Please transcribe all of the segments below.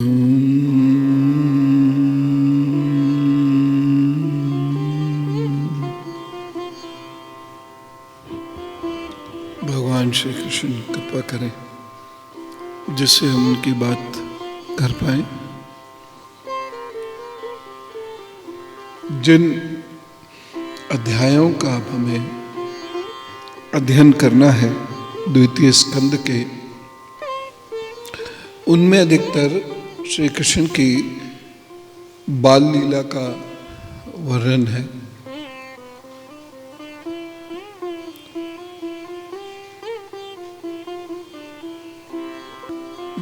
भगवान श्री कृष्ण कृपा करें जिससे हम उनकी बात कर पाए। जिन अध्यायों का अब हमें अध्ययन करना है द्वितीय स्कंद के, उनमें अधिकतर श्री कृष्ण की बाल लीला का वर्णन है।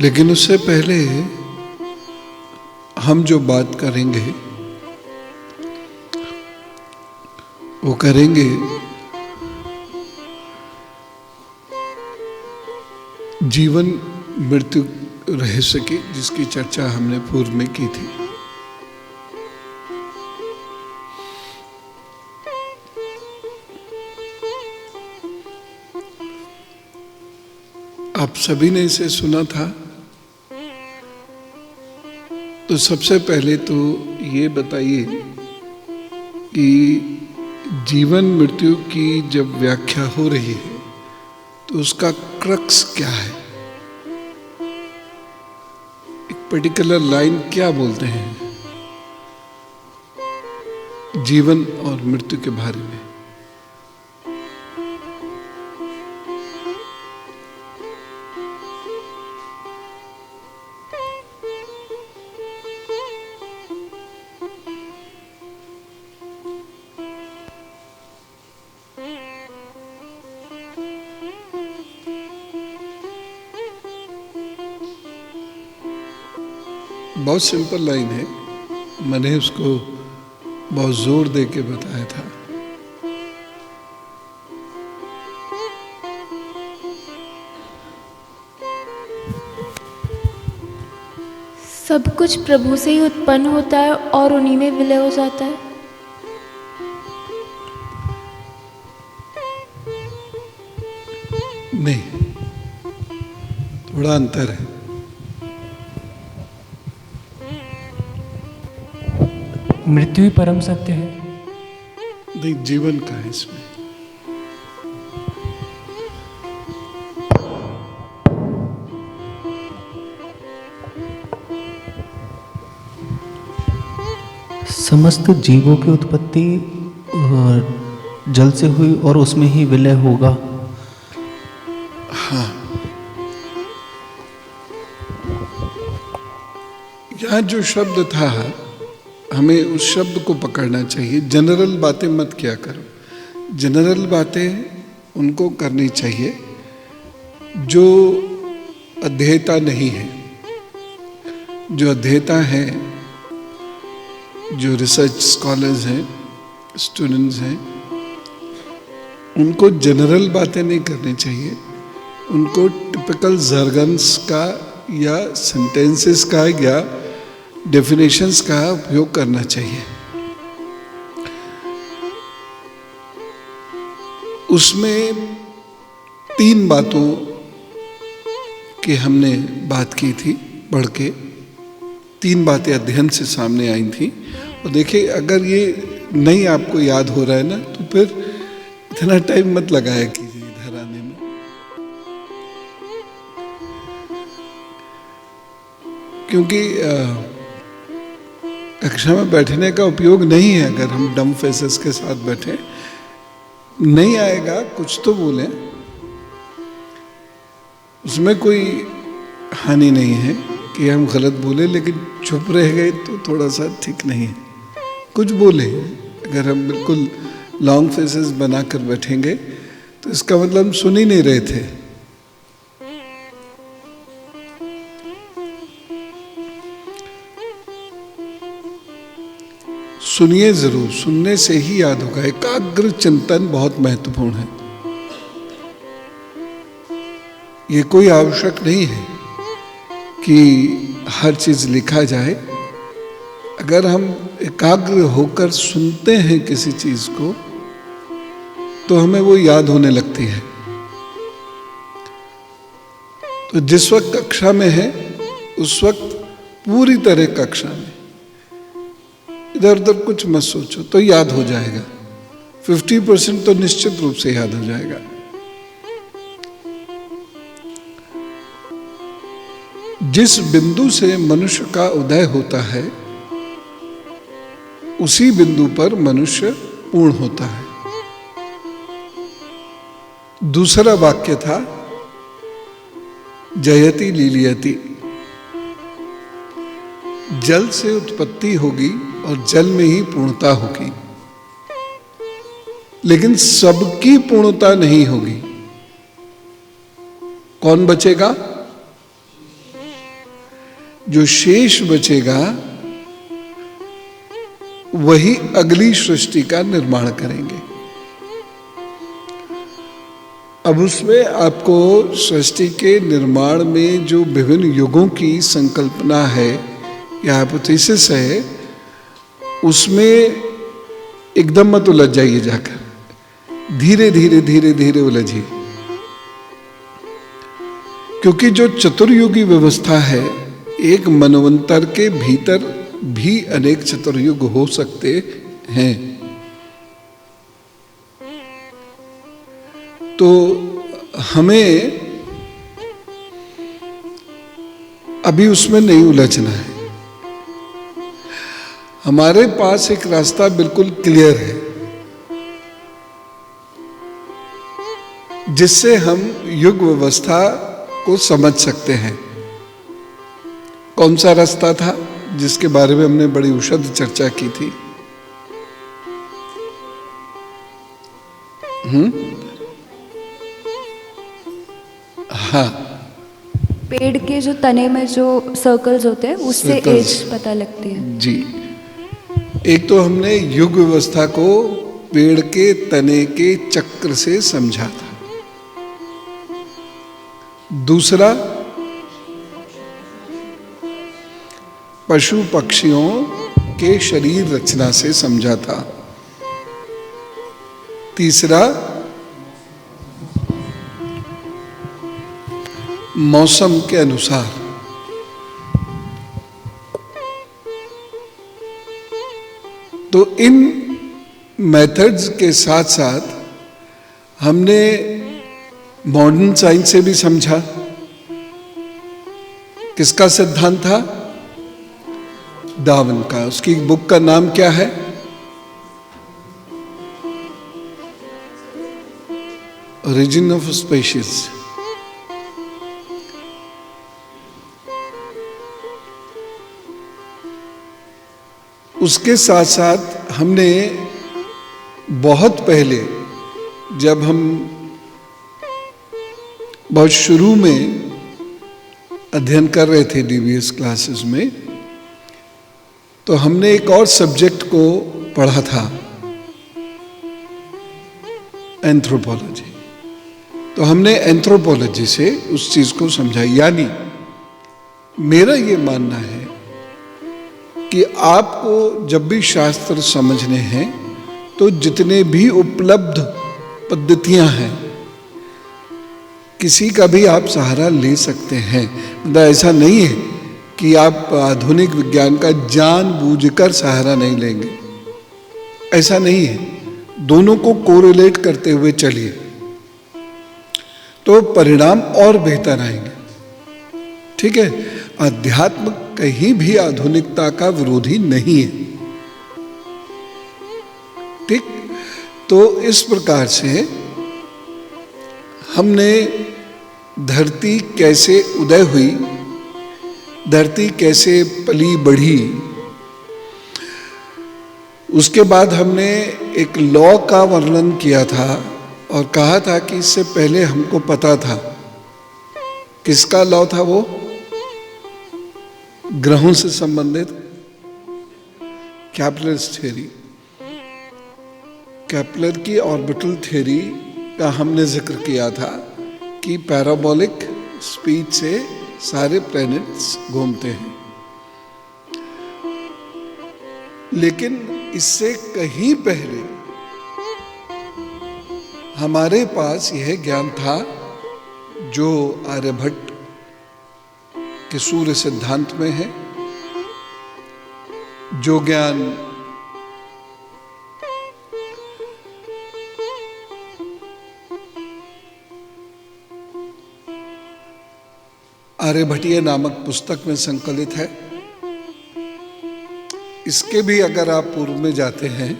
लेकिन उससे पहले हम जो बात करेंगे वो करेंगे जीवन मृत्यु रहस्य की, जिसकी चर्चा हमने पूर्व में की थी। आप सभी ने इसे सुना था, तो सबसे पहले तो ये बताइए कि जीवन मृत्यु की जब व्याख्या हो रही है तो उसका क्रक्स क्या है, एक पर्टिकुलर लाइन क्या बोलते हैं जीवन और मृत्यु के बारे में। बहुत सिंपल लाइन है, मैंने उसको बहुत जोर दे के बताया था। सब कुछ प्रभु से ही उत्पन्न होता है और उन्हीं में विलय हो जाता है। नहीं, थोड़ा अंतर है। मृत्यु ही परम सत्य है। नहीं, जीवन का है इसमें। समस्त जीवों की उत्पत्ति जल से हुई और उसमें ही विलय होगा। हाँ, यहाँ जो शब्द था हमें उस शब्द को पकड़ना चाहिए। जनरल बातें मत किया करो, जनरल बातें उनको करनी चाहिए जो अध्येता नहीं है। जो अध्येता है, जो रिसर्च स्कॉलर्स हैं, स्टूडेंट्स हैं, उनको जनरल बातें नहीं करनी चाहिए। उनको टिपिकल जर्गन्स का या सेंटेंसेस का या डेफिनेशंस का उपयोग करना चाहिए। उसमें 3 बातों की हमने बात की थी, पढ़ के 3 बातें अध्ययन से सामने आई थी। और देखिए, अगर ये नहीं आपको याद हो रहा है ना, तो फिर इतना टाइम मत लगाया कीजिए इधर आने में। क्योंकि कक्षा में बैठने का उपयोग नहीं है अगर हम डम फेसेस के साथ बैठे। नहीं आएगा, कुछ तो बोलें, उसमें कोई हानि नहीं है कि हम गलत बोले, लेकिन चुप रह गए तो थोड़ा सा ठीक नहीं है। कुछ बोले, अगर हम बिल्कुल लॉन्ग फेसेस बनाकर बैठेंगे तो इसका मतलब हम सुन ही नहीं रहे थे। सुनिए जरूर, सुनने से ही याद होगा। एकाग्र चिंतन बहुत महत्वपूर्ण है। ये कोई आवश्यक नहीं है कि हर चीज लिखा जाए। अगर हम एकाग्र होकर सुनते हैं किसी चीज को तो हमें वो याद होने लगती है। तो जिस वक्त कक्षा में है उस वक्त पूरी तरह कक्षा में, इधर उधर कुछ मत सोचो तो याद हो जाएगा। 50% तो निश्चित रूप से याद हो जाएगा। जिस बिंदु से मनुष्य का उदय होता है उसी बिंदु पर मनुष्य पूर्ण होता है। दूसरा वाक्य था जयति लीलियति, जल से उत्पत्ति होगी और जल में ही पूर्णता होगी, लेकिन सबकी पूर्णता नहीं होगी। कौन बचेगा? जो शेष बचेगा वही अगली सृष्टि का निर्माण करेंगे। अब उसमें आपको सृष्टि के निर्माण में जो विभिन्न युगों की संकल्पना है या हाइपोथेसिस है, उसमें एकदम मत उलझ जाइए, जाकर धीरे धीरे धीरे धीरे उलझिए। क्योंकि जो चतुर्युगी व्यवस्था है, एक मनवंतर के भीतर भी अनेक चतुर्युग हो सकते हैं। तो हमें अभी उसमें नहीं उलझना है। हमारे पास एक रास्ता बिल्कुल क्लियर है जिससे हम युग व्यवस्था को समझ सकते हैं। कौन सा रास्ता था जिसके बारे में हमने बड़ी उषद चर्चा की थी? हाँ, पेड़ के जो तने में जो सर्कल्स होते हैं उससे Circles. एज पता लगती है जी। एक तो हमने युग व्यवस्था को पेड़ के तने के चक्र से समझा था। दूसरा पशु पक्षियों के शरीर रचना से समझा था। तीसरा मौसम के अनुसार। तो इन मेथड्स के साथ साथ हमने मॉडर्न साइंस से भी समझा। किसका सिद्धांत था? डार्विन का। उसकी बुक का नाम क्या है? Origin of species. उसके साथ साथ हमने बहुत पहले, जब हम बहुत शुरू में अध्ययन कर रहे थे डीबीएस क्लासेस में, तो हमने एक और सब्जेक्ट को पढ़ा था, एंथ्रोपोलॉजी। तो हमने एंथ्रोपोलॉजी से उस चीज को समझा। यानी मेरा ये मानना है कि आपको जब भी शास्त्र समझने हैं तो जितने भी उपलब्ध पद्धतियां हैं, किसी का भी आप सहारा ले सकते हैं। मतलब ऐसा नहीं है कि आप आधुनिक विज्ञान का जानबूझकर सहारा नहीं लेंगे, ऐसा नहीं है। दोनों को कोरिलेट करते हुए चलिए तो परिणाम और बेहतर आएंगे। ठीक है? अध्यात्म कहीं भी आधुनिकता का विरोधी नहीं है। ठीक? तो इस प्रकार से हमने धरती कैसे उदय हुई, धरती कैसे पली बढ़ी, उसके बाद हमने एक लॉ का वर्णन किया था और कहा था कि इससे पहले हमको पता था। किसका लॉ था वो? ग्रहों से संबंधित केपलर्स थ्योरी। केपलर की ऑर्बिटल थ्योरी का हमने जिक्र किया था कि पैराबोलिक स्पीड से सारे प्लैनेट्स घूमते हैं। लेकिन इससे कहीं पहले हमारे पास यह ज्ञान था जो आर्यभट्ट के सूर्य सिद्धांत में है जो ज्ञान आर्यभट्टीय नामक पुस्तक में संकलित है, इसके भी अगर आप पूर्व में जाते हैं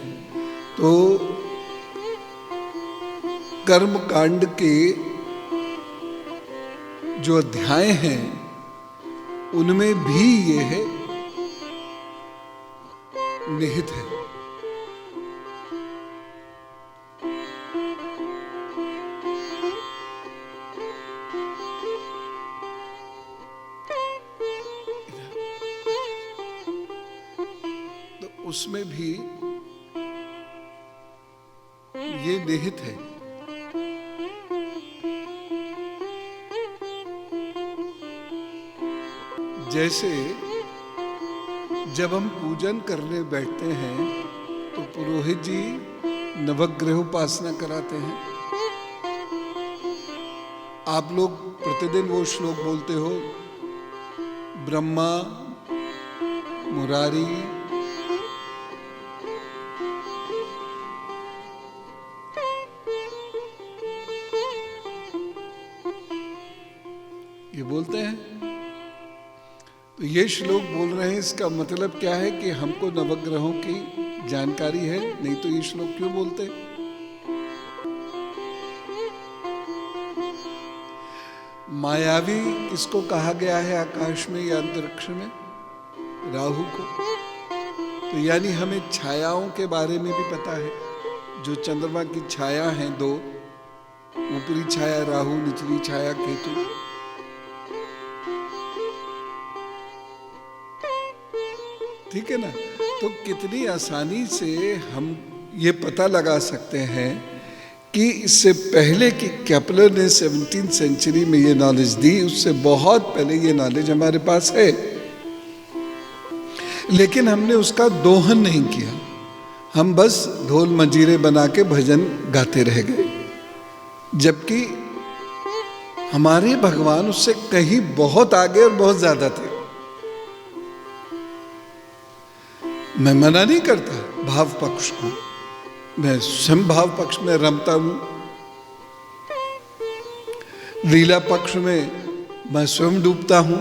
तो कर्म कांड के जो अध्याय हैं उनमें भी ये है निहित है। तो उसमें भी ये निहित है। जैसे जब हम पूजन करने बैठते हैं तो पुरोहित जी नवग्रह उपासना कराते हैं। आप लोग प्रतिदिन वो श्लोक बोलते हो, ब्रह्मा मुरारी ये बोलते हैं। तो ये श्लोक बोल रहे हैं, इसका मतलब क्या है कि हमको नवग्रहों की जानकारी है, नहीं तो ये श्लोक क्यों बोलते? मायावी किसको कहा गया है आकाश में या अंतरिक्ष में? राहु को। तो यानी हमें छायाओं के बारे में भी पता है। जो चंद्रमा की छाया हैं दो, ऊपरी छाया राहु, निचली छाया केतु। ठीक है ना? तो कितनी आसानी से हम ये पता लगा सकते हैं कि इससे पहले कि केपलर ने 17th सेंचुरी में ये नॉलेज दी, उससे बहुत पहले ये नॉलेज हमारे पास है, लेकिन हमने उसका दोहन नहीं किया। हम बस ढोल मंजीरे बना के भजन गाते रह गए, जबकि हमारे भगवान उससे कहीं बहुत आगे और बहुत ज्यादा थे। मैं मना नहीं करता भाव पक्ष को, मैं समभाव पक्ष में रमता हूं, लीला पक्ष में मैं स्वयं डूबता हूं,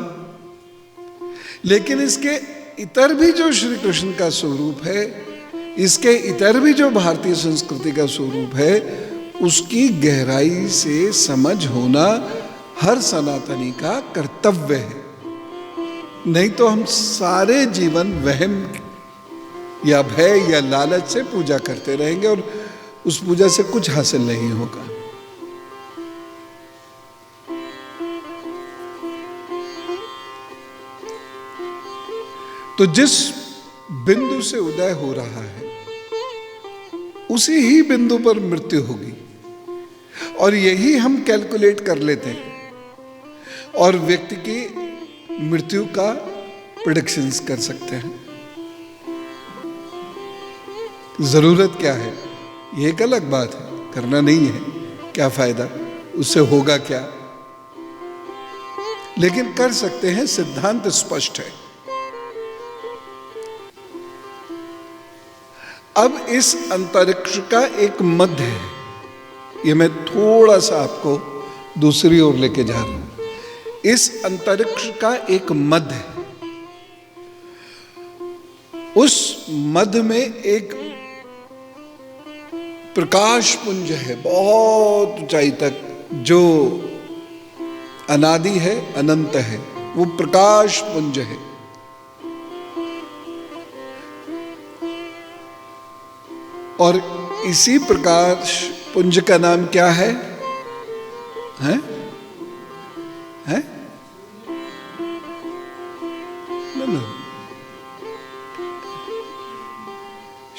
लेकिन इसके इतर भी जो श्री कृष्ण का स्वरूप है, इसके इतर भी जो भारतीय संस्कृति का स्वरूप है, उसकी गहराई से समझ होना हर सनातनी का कर्तव्य है। नहीं तो हम सारे जीवन वहम या भय या लालच से पूजा करते रहेंगे और उस पूजा से कुछ हासिल नहीं होगा। तो जिस बिंदु से उदय हो रहा है उसी ही बिंदु पर मृत्यु होगी, और यही हम कैलकुलेट कर लेते हैं और व्यक्ति की मृत्यु का प्रेडिक्शंस कर सकते हैं। जरूरत क्या है ये एक अलग बात है, करना नहीं है, क्या फायदा, उससे होगा क्या, लेकिन कर सकते हैं। सिद्धांत स्पष्ट है। अब इस अंतरिक्ष का एक मध्य है, ये मैं थोड़ा सा आपको दूसरी ओर लेके जा रहा हूं। इस अंतरिक्ष का एक मध्य है, उस मध्य में एक प्रकाश पुंज है बहुत ऊंचाई तक, जो अनादि है, अनंत है, वो प्रकाश पुंज है। और इसी प्रकाश पुंज का नाम क्या है? हैं? हैं? ना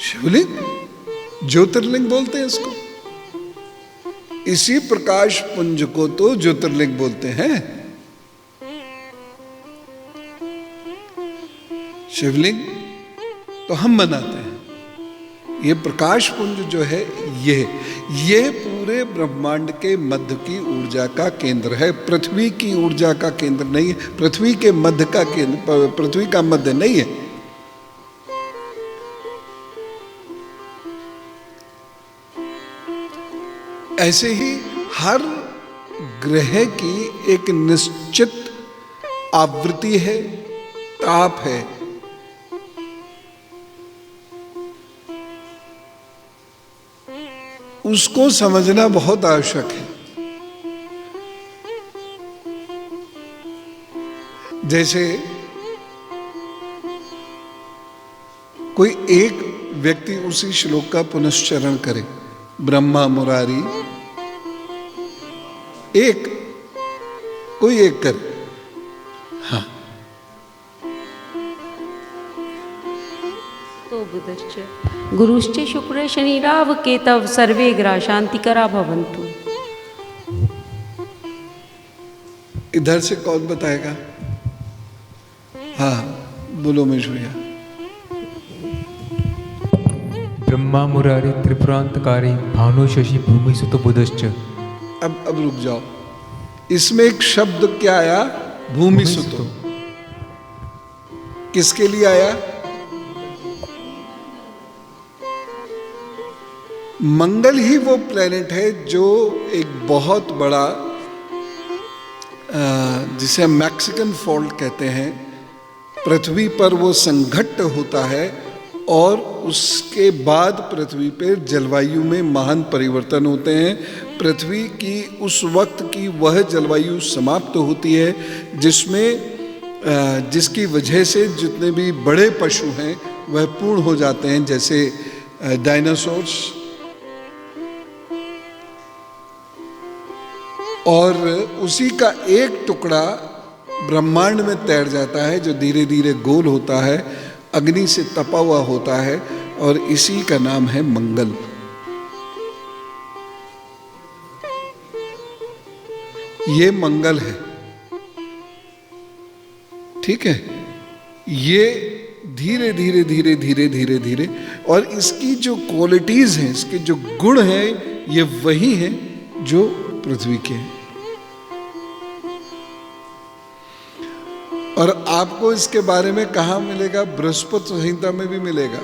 शिवलिंग, ज्योतिर्लिंग बोलते हैं इसको। इसी प्रकाश पुंज को तो ज्योतिर्लिंग बोलते हैं। शिवलिंग तो हम बनाते हैं, ये प्रकाश पुंज जो है ये पूरे ब्रह्मांड के मध्य की ऊर्जा का केंद्र है। पृथ्वी की ऊर्जा का केंद्र नहीं है, पृथ्वी के मध्य का केंद्र, पृथ्वी का मध्य नहीं है। ऐसे ही हर ग्रह की एक निश्चित आवृत्ति है, ताप है। उसको समझना बहुत आवश्यक है। जैसे कोई एक व्यक्ति उसी श्लोक का पुनश्चरण करे, ब्रह्मा मुरारी, कोई एक करे। हाँ, तो बुधश्च गुरुश्च शुक्र शनि राव केतव सर्वे ग्रह शांतिकरा भवन्तु। इधर से कौन बताएगा? हाँ बोलो मेश भैया। ब्रह्मा मुरारी त्रिपुरांतकारी भानु शशि भूमि सुत बुधश्च। अब रुक जाओ, इसमें एक शब्द क्या आया? भूमि सुतो। किसके लिए आया? मंगल ही वो प्लेनेट है जो एक बहुत बड़ा, जिसे हम मैक्सिकन फॉल्ट कहते हैं, पृथ्वी पर वो संघट्ट होता है और उसके बाद पृथ्वी पर जलवायु में महान परिवर्तन होते हैं। पृथ्वी की उस वक्त की वह जलवायु समाप्त होती है जिसकी वजह से जितने भी बड़े पशु हैं वह पूर्ण हो जाते हैं, जैसे डायनासोर्स। और उसी का एक टुकड़ा ब्रह्मांड में तैर जाता है जो धीरे धीरे गोल होता है, अग्नि से तपा हुआ होता है, और इसी का नाम है मंगल। ये मंगल है, ठीक है। ये धीरे धीरे धीरे धीरे धीरे धीरे, और इसकी जो क्वालिटीज हैं, इसके जो गुण हैं, ये वही हैं जो पृथ्वी के हैं। और आपको इसके बारे में कहाँ मिलेगा? बृहस्पति संहिता में भी मिलेगा।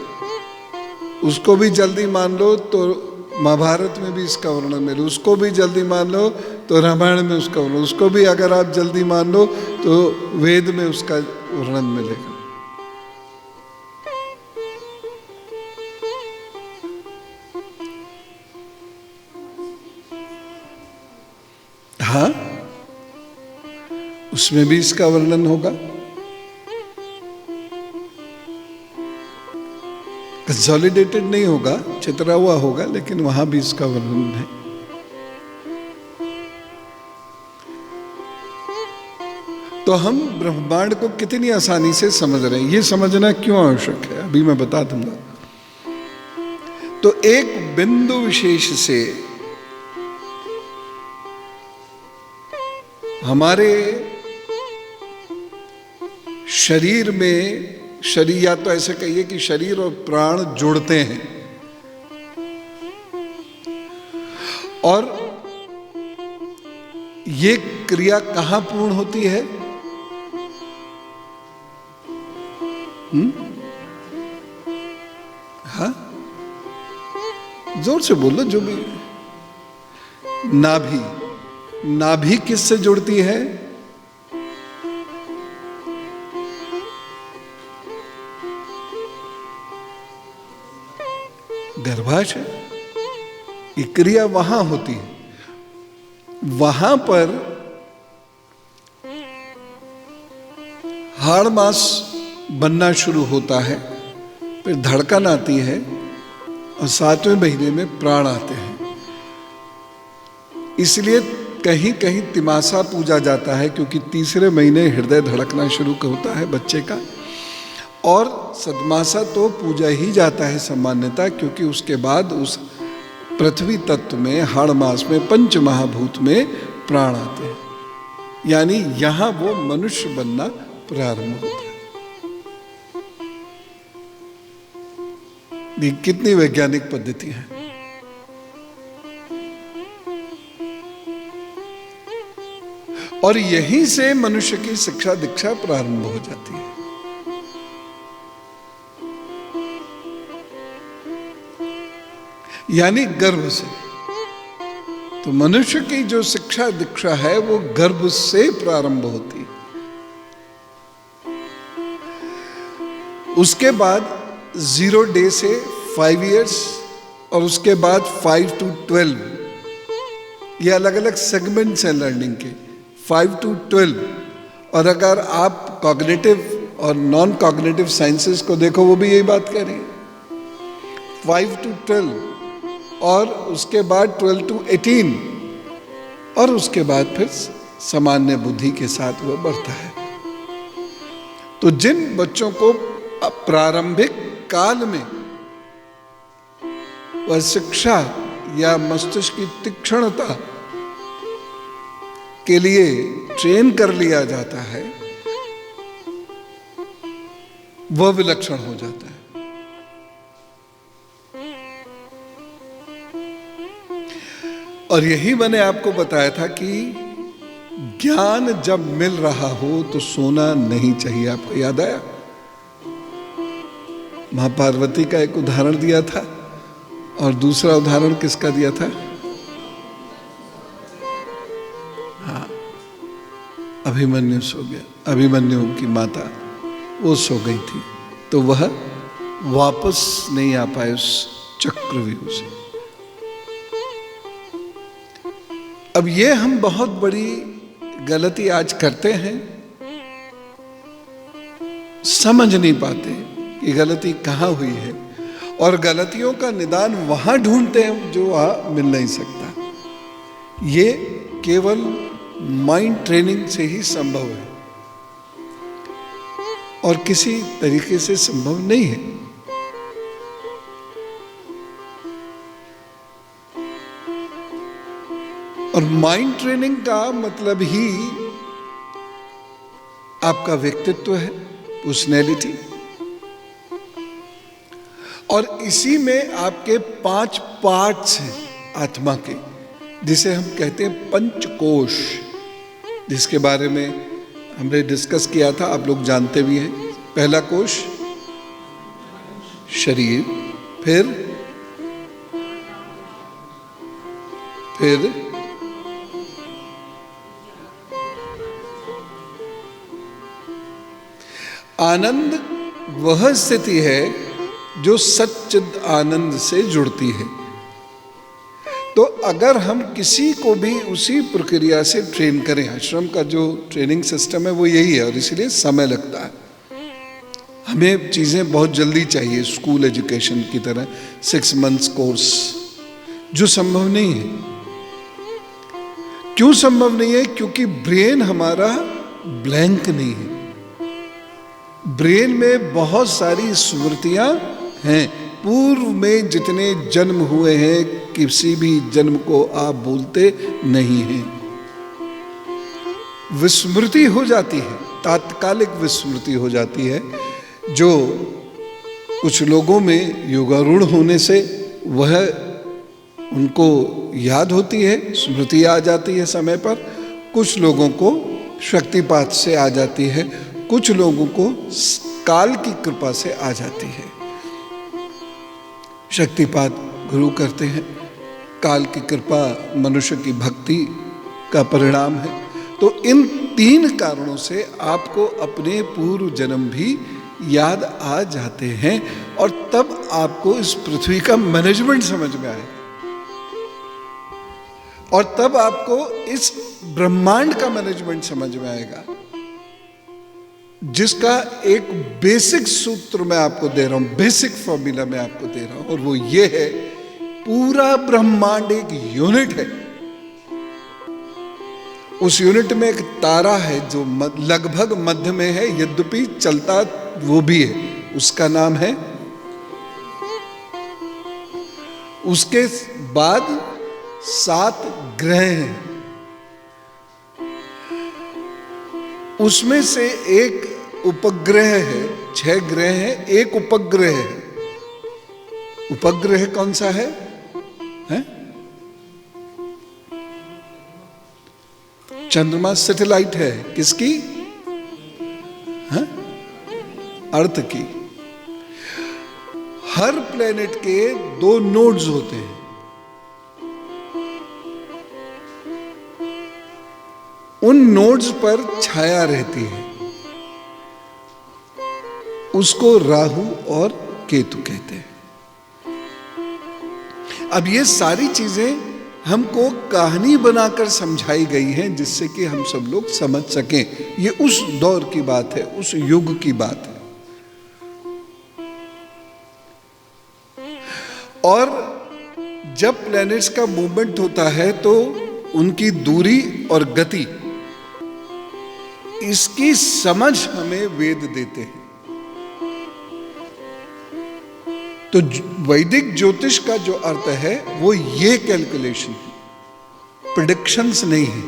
उसको भी जल्दी मान लो तो महाभारत में भी इसका वर्णन मिले, उसको भी जल्दी मान लो तो रामायण में उसका वर्णन, उसको भी अगर आप जल्दी मान लो तो वेद में उसका वर्णन मिलेगा। हाँ, उसमें भी इसका वर्णन होगा। कंसोलिडेटेड नहीं होगा, चित्रा हुआ होगा, लेकिन वहां भी इसका वर्णन है। तो हम ब्रह्मांड को कितनी आसानी से समझ रहे हैं, ये समझना क्यों आवश्यक है, अभी मैं बता दूंगा। तो एक बिंदु विशेष से हमारे शरीर में, शरीर या तो ऐसे कहिए कि शरीर और प्राण जुड़ते हैं, और ये क्रिया कहां पूर्ण होती है? हाँ, जोर से बोलो। जो भी नाभि, नाभि किससे जुड़ती है? गर्भाशय। ये क्रिया वहां होती है, वहां पर हाड़ मास बनना शुरू होता है, फिर धड़कन आती है, और 7वें महीने में प्राण आते हैं। इसलिए कहीं कहीं तिमासा पूजा जाता है, क्योंकि 3रे महीने हृदय धड़कना शुरू होता है बच्चे का। और सदमासा तो पूजा ही जाता है सामान्यता, क्योंकि उसके बाद उस पृथ्वी तत्व में, हाड़ मास में, पंच महाभूत में प्राण आते हैं, यानी यहां वो मनुष्य बनना प्रारंभ होता है। ये कितनी वैज्ञानिक पद्धति है। और यहीं से मनुष्य की शिक्षा दीक्षा प्रारंभ हो जाती है। यानी गर्भ से। तो मनुष्य की जो शिक्षा दीक्षा है वो गर्भ से प्रारंभ होती है। उसके बाद 0 डे से 5 इयर्स और उसके बाद 5 to 12, ये अलग अलग सेगमेंट्स हैं लर्निंग के, 5 to 12। और अगर आप कॉग्निटिव और नॉन कॉग्निटिव साइंसेस को देखो वो भी यही बात कह रही है, 5 to 12 और उसके बाद 12 to 18 और उसके बाद फिर सामान्य बुद्धि के साथ वह बढ़ता है। तो जिन बच्चों को प्रारंभिक काल में वह शिक्षा या मस्तिष्क की तीक्ष्णता के लिए ट्रेन कर लिया जाता है, वह विलक्षण हो जाता है। और यही मैंने आपको बताया था कि ज्ञान जब मिल रहा हो तो सोना नहीं चाहिए। आपको याद आया? मां पार्वती का एक उदाहरण दिया था और दूसरा उदाहरण किसका दिया था? हाँ, अभिमन्यु सो गया, अभिमन्यु की माता वो सो गई थी, तो वह वापस नहीं आ पाए उस चक्रव्यूह से। अब ये हम बहुत बड़ी गलती आज करते हैं, समझ नहीं पाते कि गलती कहाँ हुई है और गलतियों का निदान वहां ढूंढते हैं जो वहां मिल नहीं सकता। ये केवल माइंड ट्रेनिंग से ही संभव है और किसी तरीके से संभव नहीं है। और माइंड ट्रेनिंग का मतलब ही आपका व्यक्तित्व है, पर्सनैलिटी, और इसी में आपके 5 पार्ट्स हैं आत्मा के, जिसे हम कहते हैं पंचकोश, जिसके बारे में हमने डिस्कस किया था, आप लोग जानते भी हैं। पहला कोश शरीर, फिर आनंद वह स्थिति है जो सच्चिद आनंद से जुड़ती है। तो अगर हम किसी को भी उसी प्रक्रिया से ट्रेन करें, आश्रम का जो ट्रेनिंग सिस्टम है वो यही है और इसलिए समय लगता है। हमें चीज़ें बहुत जल्दी चाहिए, स्कूल एजुकेशन की तरह 6 months कोर्स, जो संभव नहीं है। क्यों संभव नहीं है? क्योंकि ब्रेन हमारा ब्लैंक नहीं है। ब्रेन में बहुत सारी स्मृतियां हैं, पूर्व में जितने जन्म हुए हैं, किसी भी जन्म को आप भूलते नहीं हैं। विस्मृति हो जाती है, तात्कालिक विस्मृति हो जाती है, जो कुछ लोगों में योगारूढ़ होने से वह उनको याद होती है, स्मृति आ जाती है समय पर। कुछ लोगों को शक्तिपात से आ जाती है, कुछ लोगों को काल की कृपा से आ जाती है। शक्तिपात गुरु करते हैं, काल की कृपा मनुष्य की भक्ति का परिणाम है। तो इन 3 कारणों से आपको अपने पूर्व जन्म भी याद आ जाते हैं और तब आपको इस पृथ्वी का मैनेजमेंट समझ में आए और तब आपको इस ब्रह्मांड का मैनेजमेंट समझ में आएगा, जिसका एक बेसिक सूत्र मैं आपको दे रहा हूं, बेसिक फॉर्मूला मैं आपको दे रहा हूं, और वो ये है, पूरा ब्रह्मांड एक यूनिट है। उस यूनिट में एक तारा है जो लगभग मध्य में है, यद्यपि चलता वो भी है, उसका नाम है। उसके बाद 7 ग्रह हैं, उसमें से एक उपग्रह है, 6 ग्रह हैं, एक उपग्रह है। उपग्रह कौन सा है? चंद्रमा सैटेलाइट है, किसकी? अर्थ की। हर प्लेनेट के 2 नोड्स होते हैं। उन नोड्स पर छाया रहती है, उसको राहु और केतु कहते हैं। अब ये सारी चीजें हमको कहानी बनाकर समझाई गई हैं जिससे कि हम सब लोग समझ सकें। ये उस दौर की बात है, उस युग की बात है। और जब प्लैनेट्स का मूवमेंट होता है तो उनकी दूरी और गति, इसकी समझ हमें वेद देते हैं। तो वैदिक ज्योतिष का जो अर्थ है वो ये कैलकुलेशन है, प्रेडिक्शंस नहीं है।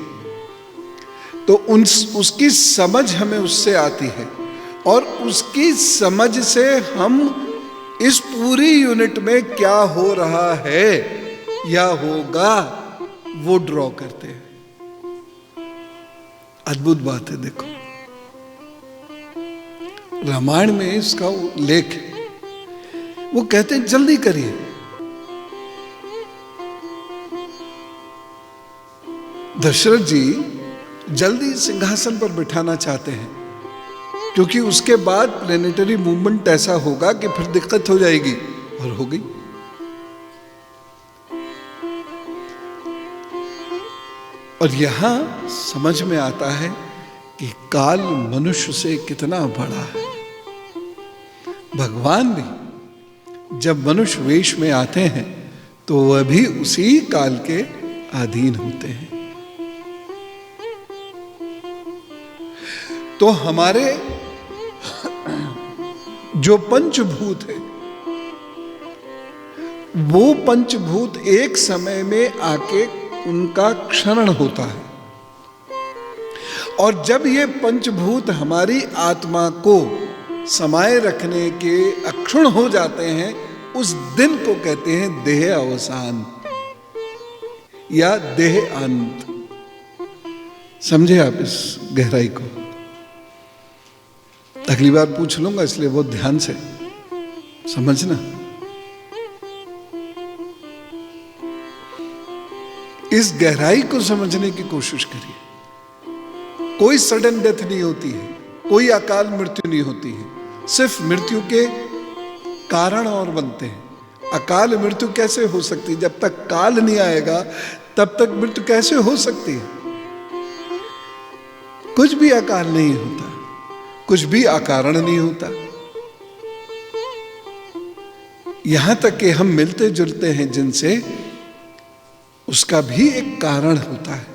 तो उसकी समझ हमें उससे आती है और उसकी समझ से हम इस पूरी यूनिट में क्या हो रहा है या होगा वो ड्रॉ करते हैं। अद्भुत बात है। देखो रामायण में इसका उल्लेख है। वो कहते हैं जल्दी करिए, दशरथ जी जल्दी सिंहासन पर बिठाना चाहते हैं क्योंकि उसके बाद प्लेनेटरी मूवमेंट ऐसा होगा कि फिर दिक्कत हो जाएगी, और हो गई। और यहां समझ में आता है कि काल मनुष्य से कितना बड़ा है। भगवान भी जब मनुष्य वेश में आते हैं तो वह भी उसी काल के अधीन होते हैं। तो हमारे जो पंचभूत है वो पंचभूत एक समय में आके उनका क्षरण होता है, और जब ये पंचभूत हमारी आत्मा को समाये रखने के अक्षुण हो जाते हैं, उस दिन को कहते हैं देह अवसान या देह अंत। समझे आप इस गहराई को? अगली बार पूछ लूंगा, इसलिए बहुत ध्यान से समझना। इस गहराई को समझने की कोशिश करिए। कोई सडन डेथ नहीं होती है, कोई अकाल मृत्यु नहीं होती है, सिर्फ मृत्यु के कारण और बनते हैं। अकाल मृत्यु कैसे हो सकती है? जब तक काल नहीं आएगा तब तक मृत्यु कैसे हो सकती है? कुछ भी अकाल नहीं होता, कुछ भी अकारण नहीं होता। यहां तक कि हम मिलते जुलते हैं जिनसे, उसका भी एक कारण होता है।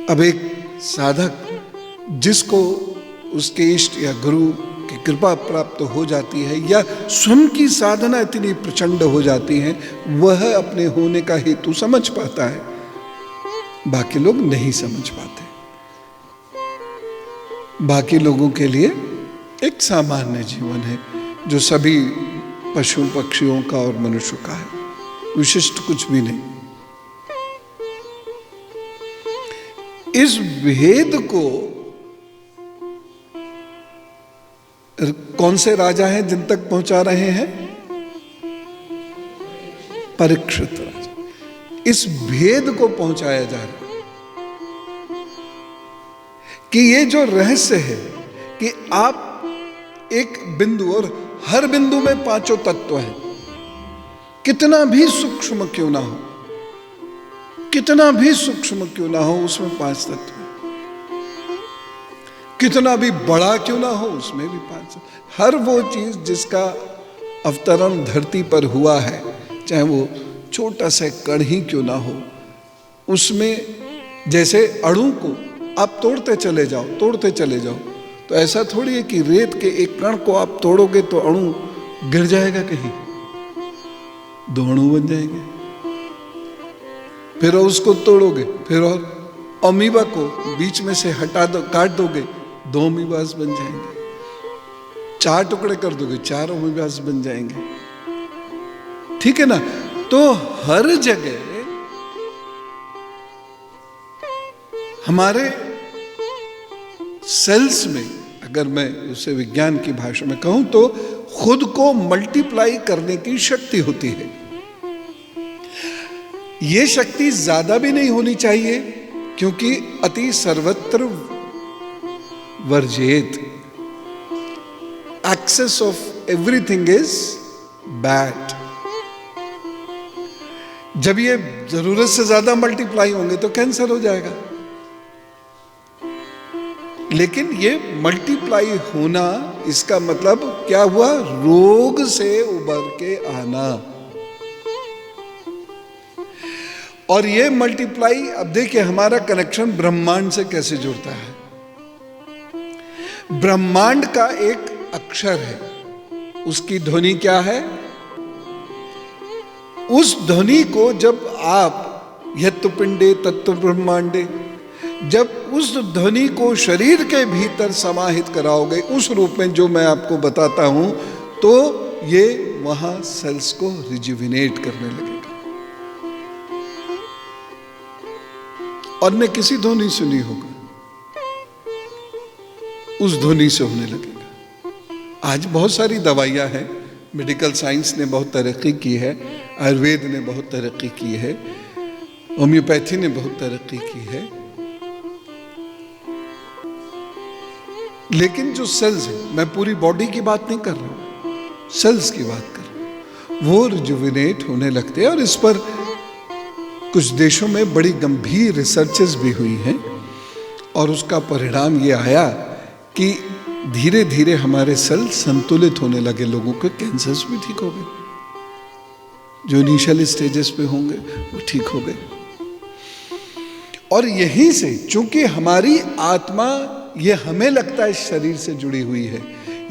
अब एक साधक जिसको उसके इष्ट या गुरु की कृपा प्राप्त हो जाती है या स्वयं की साधना इतनी प्रचंड हो जाती है, वह अपने होने का हेतु समझ पाता है, बाकी लोग नहीं समझ पाते। बाकी लोगों के लिए एक सामान्य जीवन है जो सभी पशु पक्षियों का और मनुष्य का है, विशिष्ट कुछ भी नहीं। इस भेद को कौन से राजा हैं जिन तक पहुंचा रहे हैं? परीक्षित राजा। इस भेद को पहुंचाया जा रहा है कि ये जो रहस्य है कि आप एक बिंदु, और हर बिंदु में पांचों तत्व हैं, कितना भी सूक्ष्म क्यों ना हो, कितना भी सूक्ष्म क्यों ना हो, उसमें पांच तत्व हैं। कितना भी बड़ा क्यों ना हो, उसमें भी पांच। हर वो चीज जिसका अवतरण धरती पर हुआ है, चाहे वो छोटा सा कण ही क्यों ना हो, उसमें जैसे अणु को आप तोड़ते चले जाओ, तोड़ते चले जाओ, तो ऐसा थोड़ी है कि रेत के एक कण को आप तोड़ोगे तो अणु गिर जाएगा कहीं, दो अणु बन जाएंगे। फिर उसको तोड़ोगे, फिर और अमीबा को बीच में से हटा दो, काट दोगे, दो अमीबास बन जाएंगे। चार टुकड़े कर दोगे, चार अमीबास बन जाएंगे। ठीक है ना? तो हर जगह हमारे सेल्स में, अगर मैं उसे विज्ञान की भाषा में कहूं तो, खुद को मल्टीप्लाई करने की शक्ति होती है। यह शक्ति ज्यादा भी नहीं होनी चाहिए क्योंकि अति सर्वत्र वर्जेत, excess of everything is bad. जब ये जरूरत से ज्यादा मल्टीप्लाई होंगे तो कैंसर हो जाएगा। लेकिन ये मल्टीप्लाई होना, इसका मतलब क्या हुआ? रोग से उबर के आना। और ये मल्टीप्लाई, अब देखिए हमारा कनेक्शन ब्रह्मांड से कैसे जुड़ता है। ब्रह्मांड का एक अक्षर है, उसकी ध्वनि क्या है? उस ध्वनि को जब आप यत्तु पिंडे तत्व ब्रह्मांडे, जब उस ध्वनि को शरीर के भीतर समाहित कराओगे उस रूप में जो मैं आपको बताता हूं, तो ये वहां सेल्स को रिजुविनेट करने लगेगा। और ने किसी ध्वनि सुनी होगा, उस ध्वनि से होने लगेगा। आज बहुत सारी दवाइयां हैं, मेडिकल साइंस ने बहुत तरक्की की है, आयुर्वेद ने बहुत तरक्की की है, होम्योपैथी ने बहुत तरक्की की है, लेकिन जो सेल्स है, मैं पूरी बॉडी की बात नहीं कर रहा हूं, सेल्स की बात कर रहा हूं, वो रिजुविनेट होने लगते हैं। और इस पर कुछ देशों में बड़ी गंभीर रिसर्चेस भी हुई हैं, और उसका परिणाम ये आया कि धीरे धीरे हमारे सेल संतुलित होने लगे। लोगों के कैंसर्स भी ठीक हो गए, जो इनिशियल स्टेजेस पे होंगे वो ठीक हो गए। और यहीं से, चूंकि हमारी आत्मा, ये हमें लगता है शरीर से जुड़ी हुई है,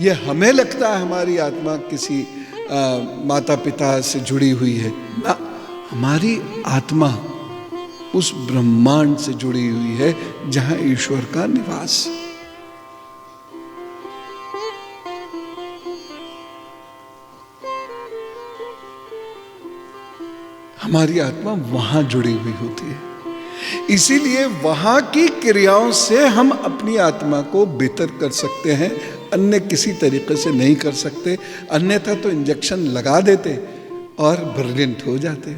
ये हमें लगता है हमारी आत्मा किसी माता पिता से जुड़ी हुई है ना, हमारी आत्मा उस ब्रह्मांड से जुड़ी हुई है जहां ईश्वर का निवास। हमारी आत्मा वहां जुड़ी हुई होती है, इसीलिए वहां की क्रियाओं से हम अपनी आत्मा को बेहतर कर सकते हैं, अन्य किसी तरीके से नहीं कर सकते। अन्यथा तो इंजेक्शन लगा देते और ब्रिलियंट हो जाते।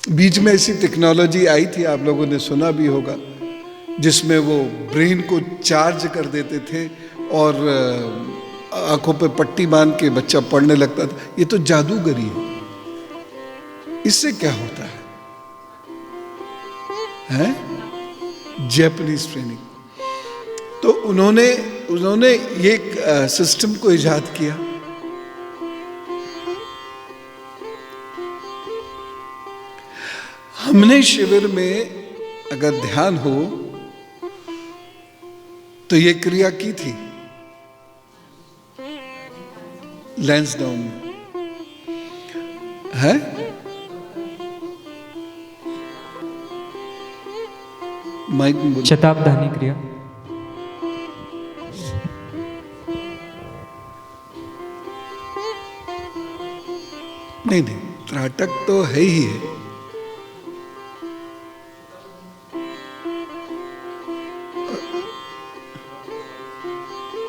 बीच में ऐसी टेक्नोलॉजी आई थी, आप लोगों ने सुना भी होगा, जिसमें वो ब्रेन को चार्ज कर देते थे और आंखों पे पट्टी बांध के बच्चा पढ़ने लगता था। ये तो जादूगरी है। इससे क्या होता है? Japanese training. तो उन्होंने ये सिस्टम को इजाद किया। हमने शिविर में अगर ध्यान हो तो ये क्रिया की थी लैंसडाउन में, है? माइक में बोलो। शताब्दानी क्रिया। नहीं, त्राटक तो है ही है।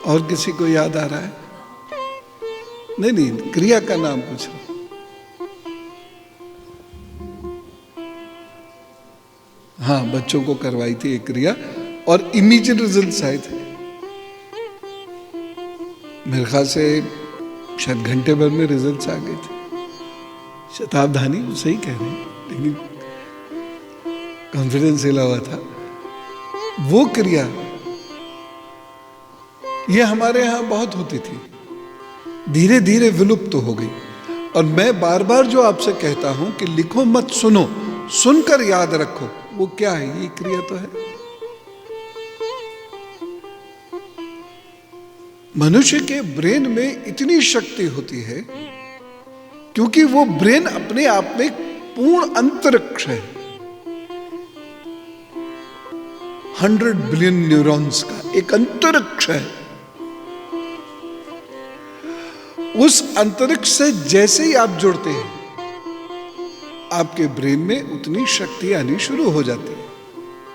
और किसी को याद आ रहा है? नहीं, क्रिया का नाम पूछ रहा हूं। हाँ, बच्चों को करवाई थी एक क्रिया और इमीडिएट रिजल्ट्स आए थे। मेरे ख्याल से शायद घंटे भर में रिजल्ट्स आ गए थे। शताब्दानी सही कह रहे हैं, लेकिन कॉन्फिडेंस हिला हुआ था। वो क्रिया ये हमारे यहां बहुत होती थी, धीरे धीरे विलुप्त हो गई। और मैं बार बार जो आपसे कहता हूं कि लिखो मत, सुनो, सुनकर याद रखो। वो क्या है? ये क्रिया तो है। मनुष्य के ब्रेन में इतनी शक्ति होती है क्योंकि वो ब्रेन अपने आप में पूर्ण अंतरिक्ष है। 100 बिलियन न्यूरॉन्स का एक अंतरिक्ष है। उस अंतरिक्ष से जैसे ही आप जुड़ते हैं, आपके ब्रेन में उतनी शक्ति आनी शुरू हो जाती है।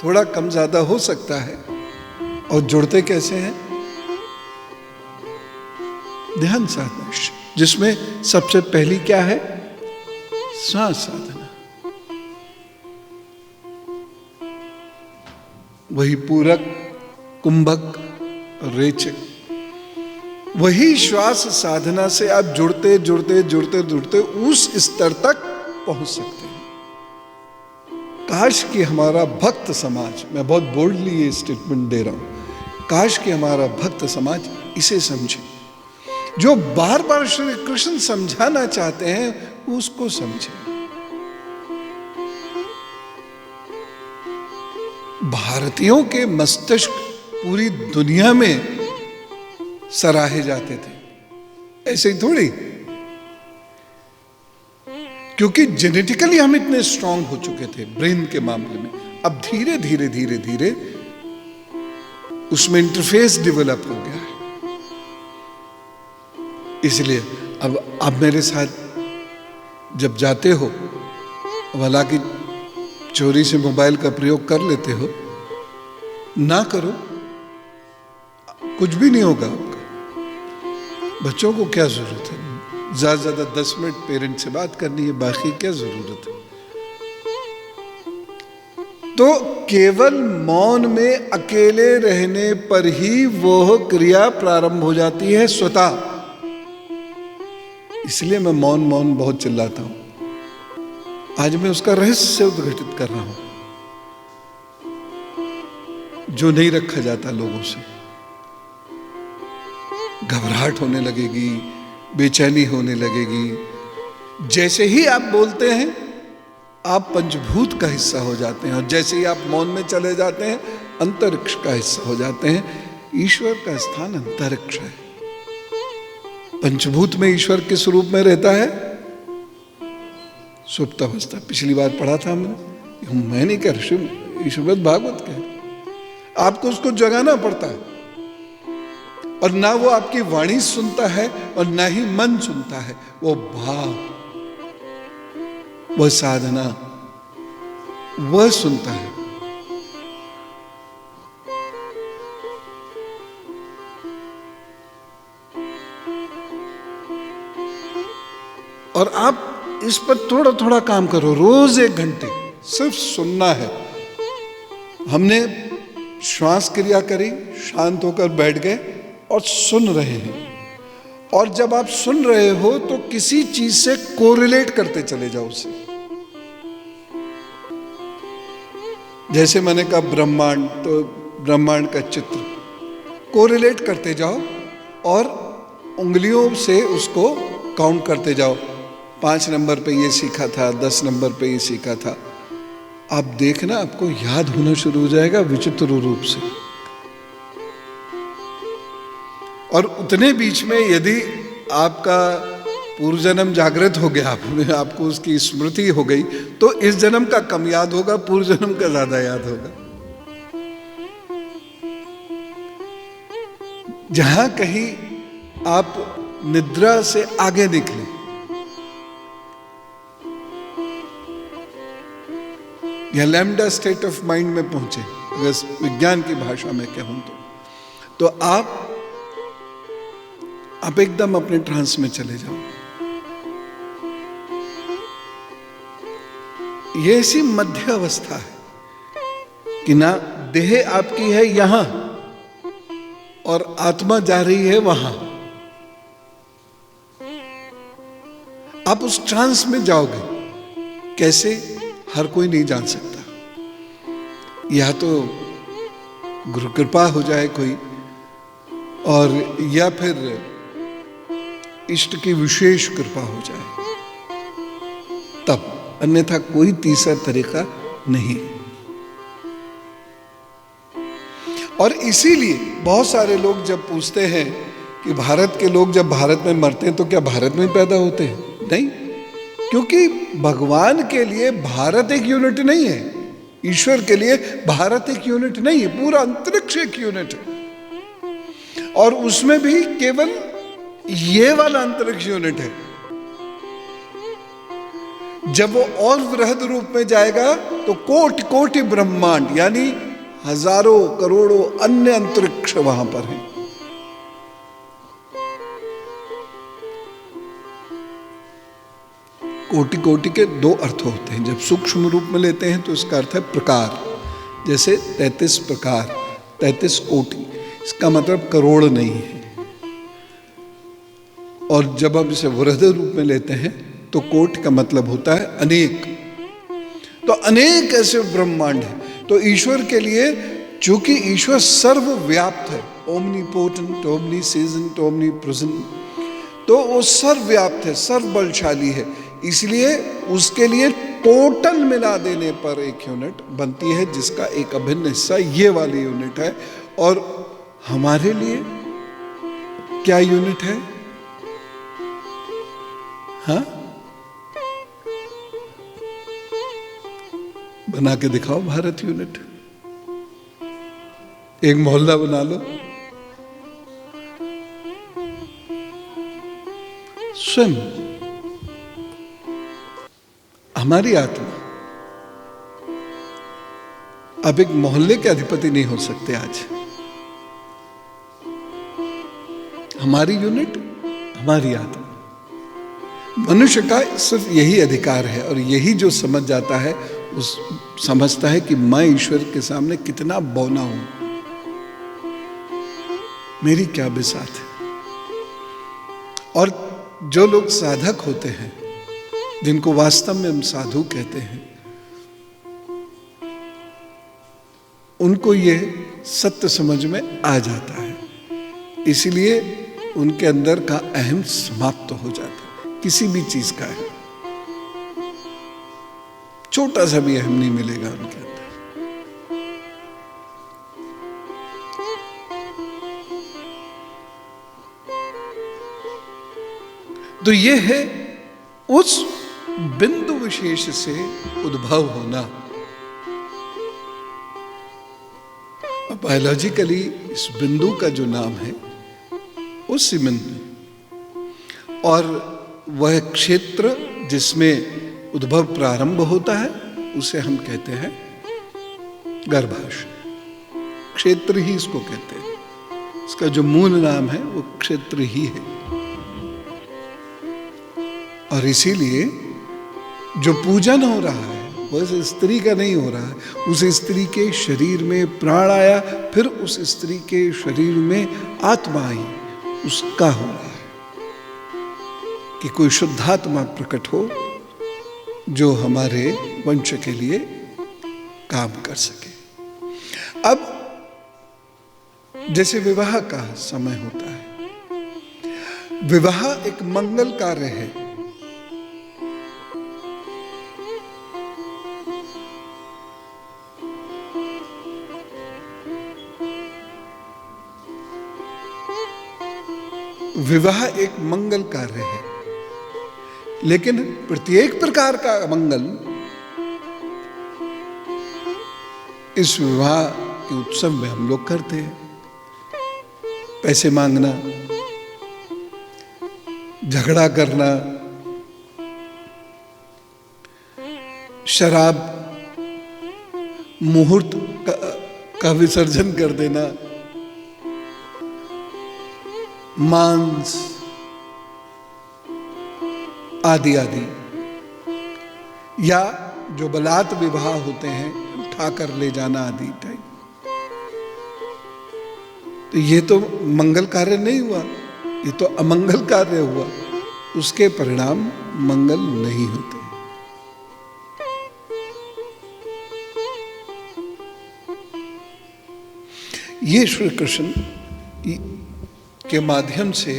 थोड़ा कम ज्यादा हो सकता है। और जुड़ते कैसे हैं? ध्यान साधना, जिसमें सबसे पहली क्या है? श्वास साधना। वही पूरक, कुंभक, रेचक, वही श्वास साधना से आप जुड़ते जुड़ते जुड़ते जुड़ते उस स्तर तक पहुंच सकते हैं। काश कि हमारा भक्त समाज, मैं बहुत बोल्डली ये स्टेटमेंट दे रहा हूं, काश कि हमारा भक्त समाज इसे समझे। जो बार बार श्री कृष्ण समझाना चाहते हैं उसको समझे। भारतीयों के मस्तिष्क पूरी दुनिया में सराहे जाते थे, ऐसे ही थोड़ी, क्योंकि जेनेटिकली हम इतने स्ट्रांग हो चुके थे ब्रेन के मामले में। अब धीरे धीरे धीरे धीरे उसमें इंटरफेस डेवलप हो गया है। इसलिए अब आप मेरे साथ जब जाते हो, हालांकि चोरी से मोबाइल का प्रयोग कर लेते हो, ना करो, कुछ भी नहीं होगा आपका। बच्चों को क्या जरूरत है, ज्यादा से ज्यादा 10 मिनट पेरेंट से बात करनी है, बाकी क्या जरूरत है। तो केवल मौन में अकेले रहने पर ही वह क्रिया प्रारंभ हो जाती है स्वतः। इसलिए मैं मौन मौन बहुत चिल्लाता हूं। आज मैं उसका रहस्य उद्घाटित कर रहा हूं, जो नहीं रखा जाता लोगों से। घबराहट होने लगेगी, बेचैनी होने लगेगी। जैसे ही आप बोलते हैं आप पंचभूत का हिस्सा हो जाते हैं, और जैसे ही आप मौन में चले जाते हैं अंतरिक्ष का हिस्सा हो जाते हैं। ईश्वर का स्थान अंतरिक्ष है। पंचभूत में ईश्वर किस रूप में रहता है? सुप्त अवस्था। पिछली बार पढ़ा था हमने, मैं नहीं कह रहा, ईश्वर भागवत कह, आपको उसको जगाना पड़ता है। और ना वो आपकी वाणी सुनता है और ना ही मन सुनता है, वो भाव, वह साधना, वह सुनता है। और आप इस पर थोड़ा थोड़ा काम करो, रोज 1 घंटे सिर्फ सुनना है। हमने श्वास क्रिया करी, शांत होकर बैठ गए और सुन रहे हैं। और जब आप सुन रहे हो तो किसी चीज से कोरिलेट करते चले जाओ उसे। जैसे मैंने कहा ब्रह्मांड, तो ब्रह्मांड का चित्र कोरिलेट करते जाओ और उंगलियों से उसको काउंट करते जाओ। 5 नंबर पे ये सीखा था, 10 नंबर पे ये सीखा था। आप देखना आपको याद होना शुरू हो जाएगा विचित्र रूप से। और उतने बीच में यदि आपका पूर्व जन्म जागृत हो गया, आपको उसकी स्मृति हो गई, तो इस जन्म का कम याद होगा, पूर्व जन्म का ज्यादा याद होगा। जहां कहीं आप निद्रा से आगे निकले, या लैम्डा स्टेट ऑफ माइंड में पहुंचे, अगर विज्ञान की भाषा में कहूं तो आप एकदम अपने ट्रांस में चले जाओ। ये ऐसी मध्य अवस्था है कि ना देह आपकी है यहां और आत्मा जा रही है वहां। आप उस ट्रांस में जाओगे कैसे, हर कोई नहीं जान सकता। या तो गुरु कृपा हो जाए कोई, और या फिर इष्ट की विशेष कृपा हो जाए, तब, अन्यथा कोई तीसरा तरीका नहीं। और इसीलिए बहुत सारे लोग जब पूछते हैं कि भारत के लोग जब भारत में मरते हैं तो क्या भारत में पैदा होते हैं? नहीं, क्योंकि भगवान के लिए भारत एक यूनिट नहीं है, ईश्वर के लिए भारत एक यूनिट नहीं है, पूरा अंतरिक्ष एक यूनिट है। और उसमें भी केवल ये वाला अंतरिक्ष यूनिट है। जब वो और वृहद रूप में जाएगा तो कोटि कोटि ब्रह्मांड, यानी हजारों करोड़ों अन्य अंतरिक्ष वहां पर हैं। कोटि कोटि के 2 अर्थ होते हैं। जब सूक्ष्म रूप में लेते हैं तो इसका अर्थ है प्रकार, जैसे 33 प्रकार, 33 कोटि, इसका मतलब करोड़ नहीं है। और जब हम इसे वृहद रूप में लेते हैं तो कोटि का मतलब होता है अनेक। तो अनेक ऐसे ब्रह्मांड हैं। तो ईश्वर के लिए, चूंकि ईश्वर सर्वव्याप्त है, ओमनीपोटेंट, ओमनीसेजेंट, ओमनीप्रेजेंट, तो वो सर्वव्याप्त है, सर्वबलशाली है, इसलिए उसके लिए टोटल मिला देने पर एक यूनिट बनती है, जिसका एक अभिन्न हिस्सा ये वाली यूनिट है। और हमारे लिए क्या यूनिट है? हाँ, बना के दिखाओ भारत यूनिट। एक मोहल्ला बना लो, स्वयं हमारी आत्मा। अब एक मोहल्ले के अधिपति नहीं हो सकते आज। हमारी यूनिट, हमारी आत्मा। मनुष्य का सिर्फ यही अधिकार है, और यही जो समझ जाता है उस समझता है कि मैं ईश्वर के सामने कितना बौना हूं, मेरी क्या बिसात है। और जो लोग साधक होते हैं, जिनको वास्तव में हम साधु कहते हैं, उनको ये सत्य समझ में आ जाता है, इसलिए उनके अंदर का अहम समाप्त हो जाता है। किसी भी चीज का है, छोटा सा भी अहम नहीं मिलेगा उनके अंदर। तो ये है उस बिंदु विशेष से उद्भव होना। बायोलॉजिकली इस बिंदु का जो नाम है वो सीमेंट है, और वह क्षेत्र जिसमें उद्भव प्रारंभ होता है उसे हम कहते हैं गर्भाशय। क्षेत्र ही इसको कहते हैं, इसका जो मूल नाम है वो क्षेत्र ही है। और इसीलिए जो पूजन हो रहा है वह स्त्री का नहीं हो रहा है। उस स्त्री के शरीर में प्राण आया, फिर उस स्त्री के शरीर में आत्मा आई, उसका हो रहा है कि कोई शुद्धात्मा प्रकट हो जो हमारे वंश के लिए काम कर सके। अब जैसे विवाह का समय होता है, विवाह एक मंगल कार्य है। विवाह एक मंगल कार्य है, लेकिन प्रत्येक प्रकार का मंगल इस विवाह के उत्सव में हम लोग करते हैं। पैसे मांगना, झगड़ा करना, शराब, मुहूर्त का विसर्जन कर देना, मांस आदि आदि, या जो बलात् विवाह होते हैं, उठाकर ले जाना आदि टाइप। तो ये तो मंगल कार्य नहीं हुआ, ये तो अमंगल कार्य हुआ। उसके परिणाम मंगल नहीं होते। ये श्री कृष्ण के माध्यम से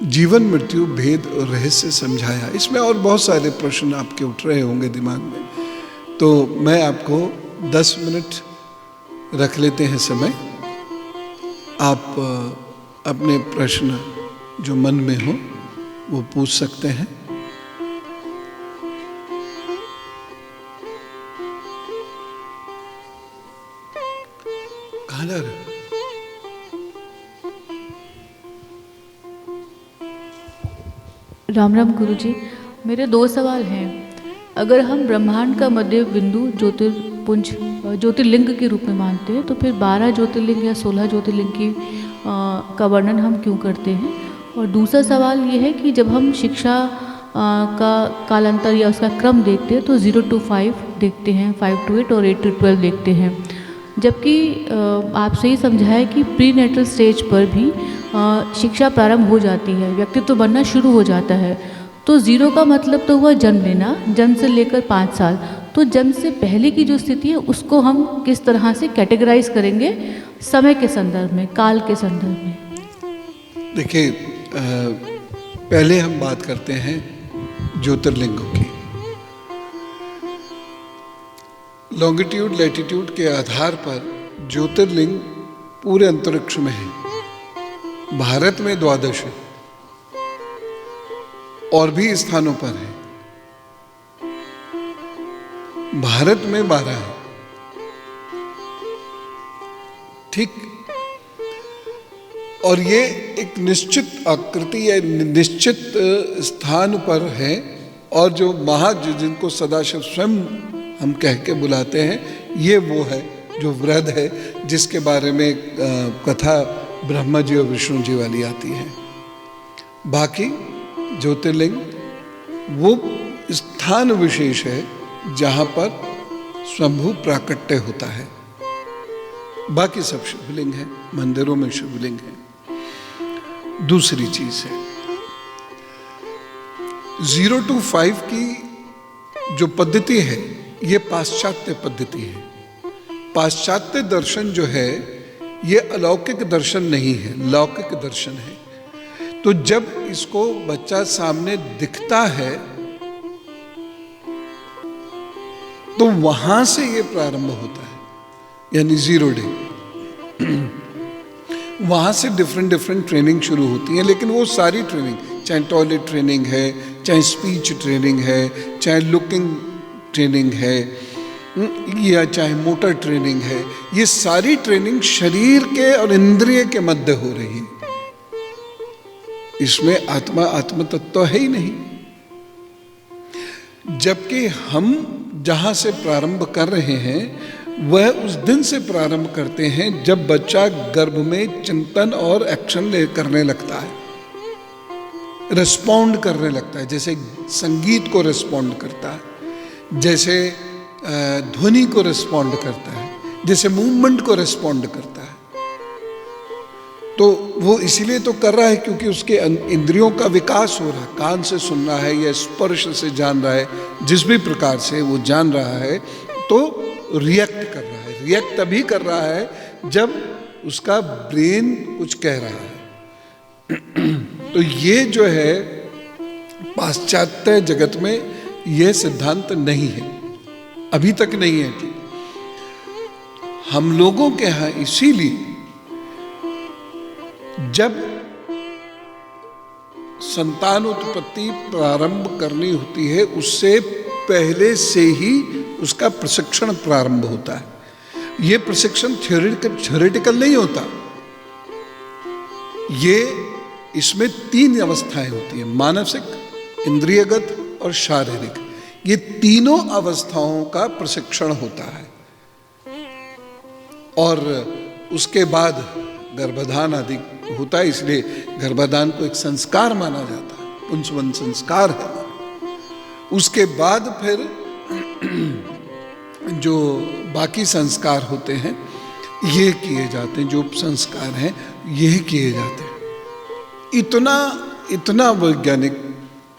जीवन मृत्यु भेद और रहस्य समझाया। इसमें और बहुत सारे प्रश्न आपके उठ रहे होंगे दिमाग में, तो मैं आपको 10 मिनट रख लेते हैं समय। आप अपने प्रश्न जो मन में हो वो पूछ सकते हैं। कहाँ जा रहे? राम राम गुरुजी, मेरे 2 सवाल हैं। अगर हम ब्रह्मांड का मध्य बिंदु ज्योतिर्पुंज ज्योतिर्लिंग के रूप में मानते हैं, तो फिर 12 ज्योतिर्लिंग या 16 ज्योतिर्लिंग का वर्णन हम क्यों करते हैं? और दूसरा सवाल ये है कि जब हम शिक्षा का कालांतर या उसका क्रम देखते हैं तो 0 to 5 देखते हैं, 5 to 8 और 8 to 12 देखते हैं। जबकि आप सही समझाया कि प्री नेटल स्टेज पर भी शिक्षा प्रारंभ हो जाती है, व्यक्तित्व बनना शुरू हो जाता है। तो 0 का मतलब तो हुआ जन्म लेना, जन्म से लेकर 5 साल। तो जन्म से पहले की जो स्थिति है उसको हम किस तरह से कैटेगराइज करेंगे समय के संदर्भ में, काल के संदर्भ में? देखिए, पहले हम बात करते हैं ज्योतिर्लिंगों की। लॉन्गिट्यूड लैटिट्यूड के आधार पर ज्योतिर्लिंग पूरे अंतरिक्ष में है। भारत में 12 है और भी स्थानों पर है। भारत में 12 है, ठीक। और ये एक निश्चित आकृति या निश्चित स्थान पर है। और जो जिनको सदाशिव स्वयं हम कह के बुलाते हैं, ये वो है जो वृहद है, जिसके बारे में कथा ब्रह्मा जी और विष्णु जी वाली आती है। बाकी ज्योतिर्लिंग वो स्थान विशेष है जहाँ पर स्वयंभू प्राकट्य होता है। बाकी सब शिवलिंग है, मंदिरों में शिवलिंग है। दूसरी चीज है 0 to 5 की जो पद्धति है, ये पाश्चात्य पद्धति है। पाश्चात्य दर्शन जो है ये अलौकिक दर्शन नहीं है, लौकिक दर्शन है। तो जब इसको बच्चा सामने दिखता है तो वहां से ये प्रारंभ होता है, यानी 0 डे। वहाँ से डिफरेंट ट्रेनिंग शुरू होती है। लेकिन वो सारी ट्रेनिंग, चाहे टॉयलेट ट्रेनिंग है, चाहे स्पीच ट्रेनिंग है, चाहे लुकिंग ट्रेनिंग है, या चाहे मोटर ट्रेनिंग है, ये सारी ट्रेनिंग शरीर के और इंद्रिय के मध्य हो रही है। इसमें आत्म तत्व है ही नहीं। जबकि हम जहाँ से प्रारंभ कर रहे हैं वह उस दिन से प्रारंभ करते हैं जब बच्चा गर्भ में चिंतन और एक्शन करने लगता है, रिस्पॉन्ड करने लगता है। जैसे संगीत को रिस्पॉन्ड करता है, जैसे ध्वनि को रिस्पॉन्ड करता है, जैसे मूवमेंट को रिस्पॉन्ड करता है। तो वो इसीलिए तो कर रहा है क्योंकि उसके इंद्रियों का विकास हो रहा है। कान से सुन रहा है या स्पर्श से जान रहा है, जिस भी प्रकार से वो जान रहा है, तो रिएक्ट कर रहा है। रिएक्ट तभी कर रहा है जब उसका ब्रेन कुछ कह रहा है। तो ये जो है पाश्चात्य जगत में यह सिद्धांत नहीं है, अभी तक नहीं है। कि हम लोगों के यहाँ इसीलिए जब संतानोत्पत्ति प्रारंभ करनी होती है उससे पहले से ही उसका प्रशिक्षण प्रारंभ होता है। ये प्रशिक्षण थ्योरेटिकल नहीं होता। ये इसमें 3 अवस्थाएं होती हैं, मानसिक, इंद्रियगत और शारीरिक। ये तीनों अवस्थाओं का प्रशिक्षण होता है। और उसके बाद गर्भाधान आदि होता है। इसलिए गर्भाधान को एक संस्कार माना जाता है, पुंसवन संस्कार है। उसके बाद फिर जो बाकी संस्कार होते हैं ये किए जाते हैं, जो संस्कार हैं ये किए जाते हैं। इतना वैज्ञानिक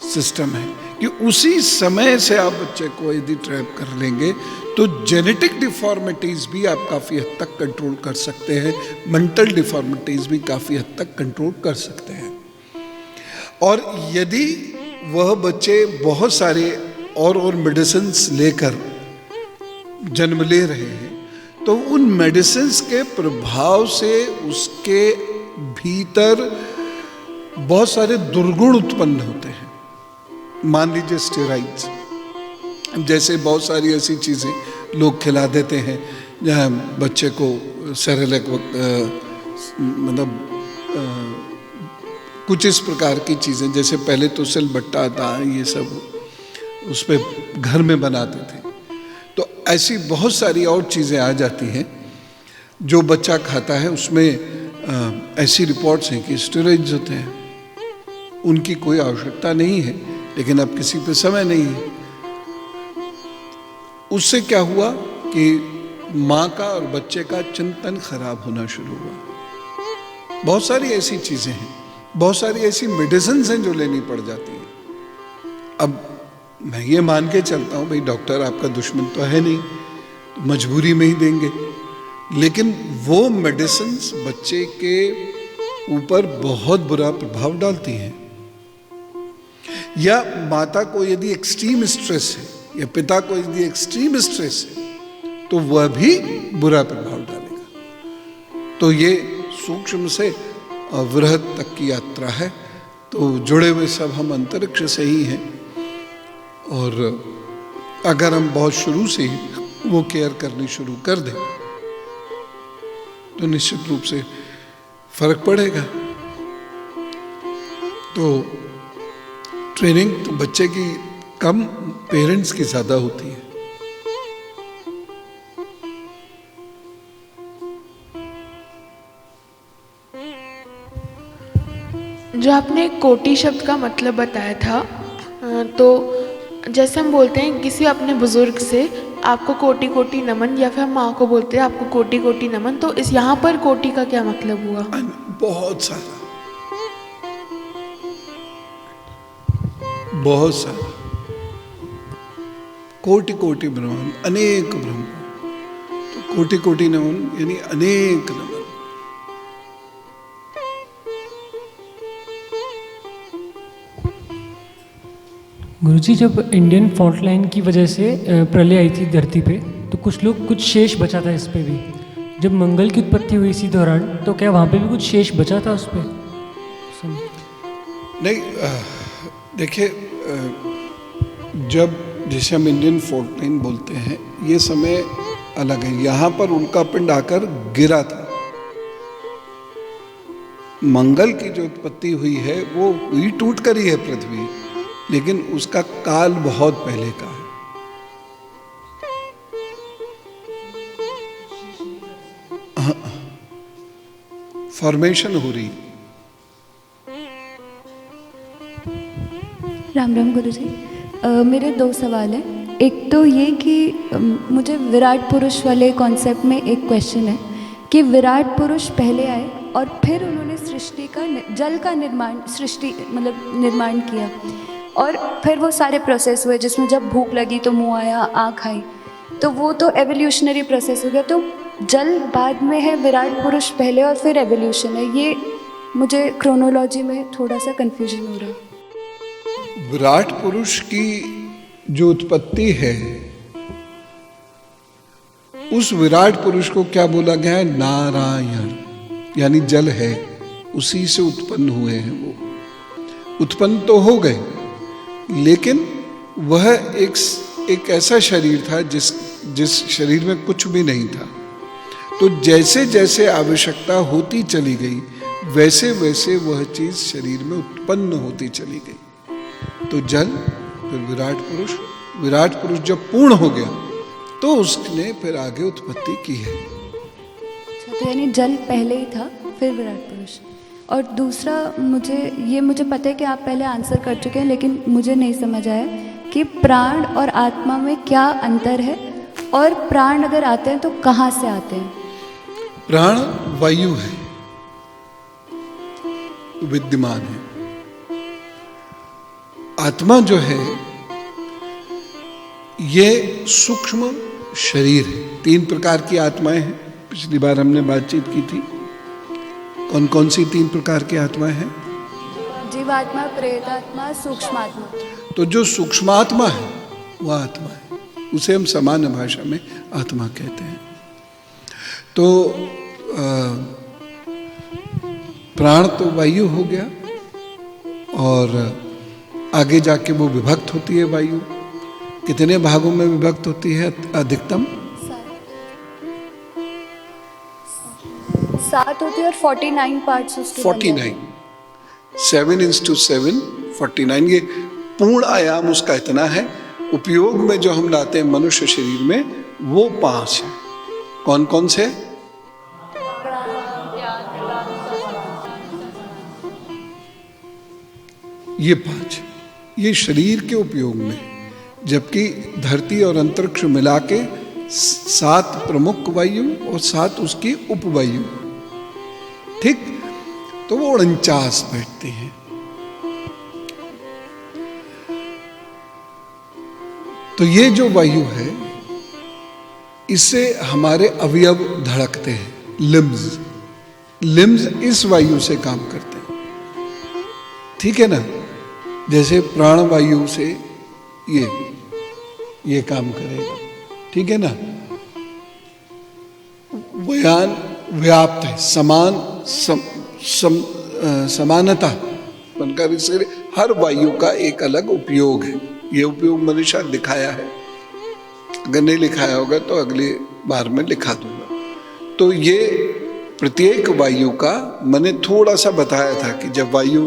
सिस्टम है कि उसी समय से आप बच्चे को यदि ट्रैप कर लेंगे तो जेनेटिक डिफॉर्मिटीज भी आप काफ़ी हद तक कंट्रोल कर सकते हैं, मेंटल डिफॉर्मिटीज भी काफ़ी हद तक कंट्रोल कर सकते हैं। और यदि वह बच्चे बहुत सारे और मेडिसिन्स लेकर जन्म ले रहे हैं तो उन मेडिसिन्स के प्रभाव से उसके भीतर बहुत सारे दुर्गुण उत्पन्न होते हैं। मान लीजिए स्टेरॉइड्स जैसे बहुत सारी ऐसी चीज़ें लोग खिला देते हैं जहाँ बच्चे को सेरेलैक मतलब कुछ इस प्रकार की चीज़ें, जैसे पहले तो सिलबट्टा था, ये सब उस पर घर में बनाते थे। तो ऐसी बहुत सारी और चीज़ें आ जाती हैं जो बच्चा खाता है। उसमें ऐसी रिपोर्ट्स हैं कि स्टेरॉइड्स होते हैं, उनकी कोई आवश्यकता नहीं है। लेकिन अब किसी पे समय नहीं है। उससे क्या हुआ कि माँ का और बच्चे का चिंतन खराब होना शुरू हुआ। बहुत सारी ऐसी चीजें हैं, बहुत सारी ऐसी मेडिसिन हैं जो लेनी पड़ जाती हैं। अब मैं ये मान के चलता हूँ भाई डॉक्टर आपका दुश्मन तो है नहीं, तो मजबूरी में ही देंगे, लेकिन वो मेडिसिन बच्चे के ऊपर बहुत बुरा प्रभाव डालती हैं। या माता को यदि एक्सट्रीम स्ट्रेस है या पिता को यदि एक्सट्रीम स्ट्रेस है तो वह भी बुरा प्रभाव डालेगा। तो ये सूक्ष्म से वृहद तक की यात्रा है। तो जुड़े हुए सब हम अंतरिक्ष से ही हैं, और अगर हम बहुत शुरू से ही वो केयर करनी शुरू कर दें तो निश्चित रूप से फर्क पड़ेगा। तो ट्रेनिंग तो बच्चे की कम, पेरेंट्स की ज्यादा होती है। जो आपने कोटि शब्द का मतलब बताया था, तो जैसे हम बोलते हैं किसी अपने बुजुर्ग से आपको कोटि कोटि नमन, या फिर हम माँ को बोलते हैं आपको कोटि कोटि नमन, तो इस यहाँ पर कोटि का क्या मतलब हुआ? बहुत सारा, बहुत सारा, कोटि कोटि ब्रह्म, अनेक ब्रह्म। तो कोटि कोटि नमन यानी अनेक नमन। गुरुजी, जब इंडियन फॉल्ट लाइन की वजह से प्रलय आई थी धरती पे, तो कुछ लोग, कुछ शेष बचा था इस पे भी। जब मंगल की उत्पत्ति हुई इसी दौरान, तो क्या वहाँ पे भी कुछ शेष बचा था उस पर? नहीं, देखिए, जब जैसे हम इंडियन फॉल्ट लाइन बोलते हैं, ये समय अलग है। यहाँ पर उल्का पिंड आकर गिरा था। मंगल की जो उत्पत्ति हुई है वो हुई टूट कर ही है पृथ्वी, लेकिन उसका काल बहुत पहले का है। फॉर्मेशन हो रही। राम राम गुरुजी। मेरे दो सवाल हैं। एक तो ये कि मुझे विराट पुरुष वाले कॉन्सेप्ट में एक क्वेश्चन है कि विराट पुरुष पहले आए और फिर उन्होंने सृष्टि का, जल का निर्माण, सृष्टि मतलब निर्माण किया, और फिर वो सारे प्रोसेस हुए जिसमें जब भूख लगी तो मुंह आया, आँख आई, तो वो तो एवोल्यूशनरी प्रोसेस हो गया। तो जल बाद में है, विराट पुरुष पहले और फिर एवोल्यूशन है। ये मुझे क्रोनोलॉजी में थोड़ा सा कंफ्यूजन हो रहा है। विराट पुरुष की जो उत्पत्ति है, उस विराट पुरुष को क्या बोला गया है? नारायण, यानी जल है, उसी से उत्पन्न हुए हैं। वो उत्पन्न तो हो गए, लेकिन वह एक ऐसा शरीर था जिस शरीर में कुछ भी नहीं था। तो जैसे जैसे आवश्यकता होती चली गई, वैसे वैसे वह चीज शरीर में उत्पन्न होती चली गई। तो जल, फिर विराट पुरुष जब पूर्ण हो गया तो उसने फिर आगे उत्पत्ति की है। अच्छा, तो यानी जल पहले ही था, फिर विराट पुरुष। और दूसरा, मुझे पता है कि आप पहले आंसर कर चुके हैं, लेकिन मुझे नहीं समझ आया कि प्राण और आत्मा में क्या अंतर है, और प्राण अगर आते हैं तो कहाँ से आते हैं? प्राण वायु है, विद्यमान है। आत्मा जो है ये सूक्ष्म शरीर है। 3 प्रकार की आत्माएं हैं, पिछली बार हमने बातचीत की थी। कौन कौन सी 3 प्रकार की आत्माएं हैं? जीवात्मा, प्रेतात्मा, सूक्ष्मात्मा। तो जो सूक्ष्मात्मा है वह आत्मा है, उसे हम सामान्य भाषा में आत्मा कहते हैं। तो प्राण तो वायु हो गया, और आगे जाके वो विभक्त होती है वायु। कितने भागों में विभक्त होती है अधिकतम? 7 होती है, और 49 पार्ट्स उसके 49, 7:7, 49। ये पूर्ण आयाम उसका इतना है। उपयोग में जो हम लाते हैं मनुष्य शरीर में, वो 5 है। कौन कौन से? ये 5। ये शरीर के उपयोग में, जबकि धरती और अंतरिक्ष मिला के 7 प्रमुख वायु और 7 उसकी उपवायु, ठीक, तो वो 49 बैठती हैं। तो ये जो वायु है, इससे हमारे अवयव धड़कते हैं, लिम्स इस वायु से काम करते हैं, ठीक है ना। जैसे प्राण वायु से ये काम करेगा, ठीक है ना। व्यान व्याप्त है, समानता बनकर, इसलिए हर वायु का एक अलग उपयोग है। ये उपयोग मैंने शायद दिखाया है, अगर नहीं लिखाया होगा तो अगली बार में लिखा दूंगा। तो ये प्रत्येक वायु का मैंने थोड़ा सा बताया था कि जब वायु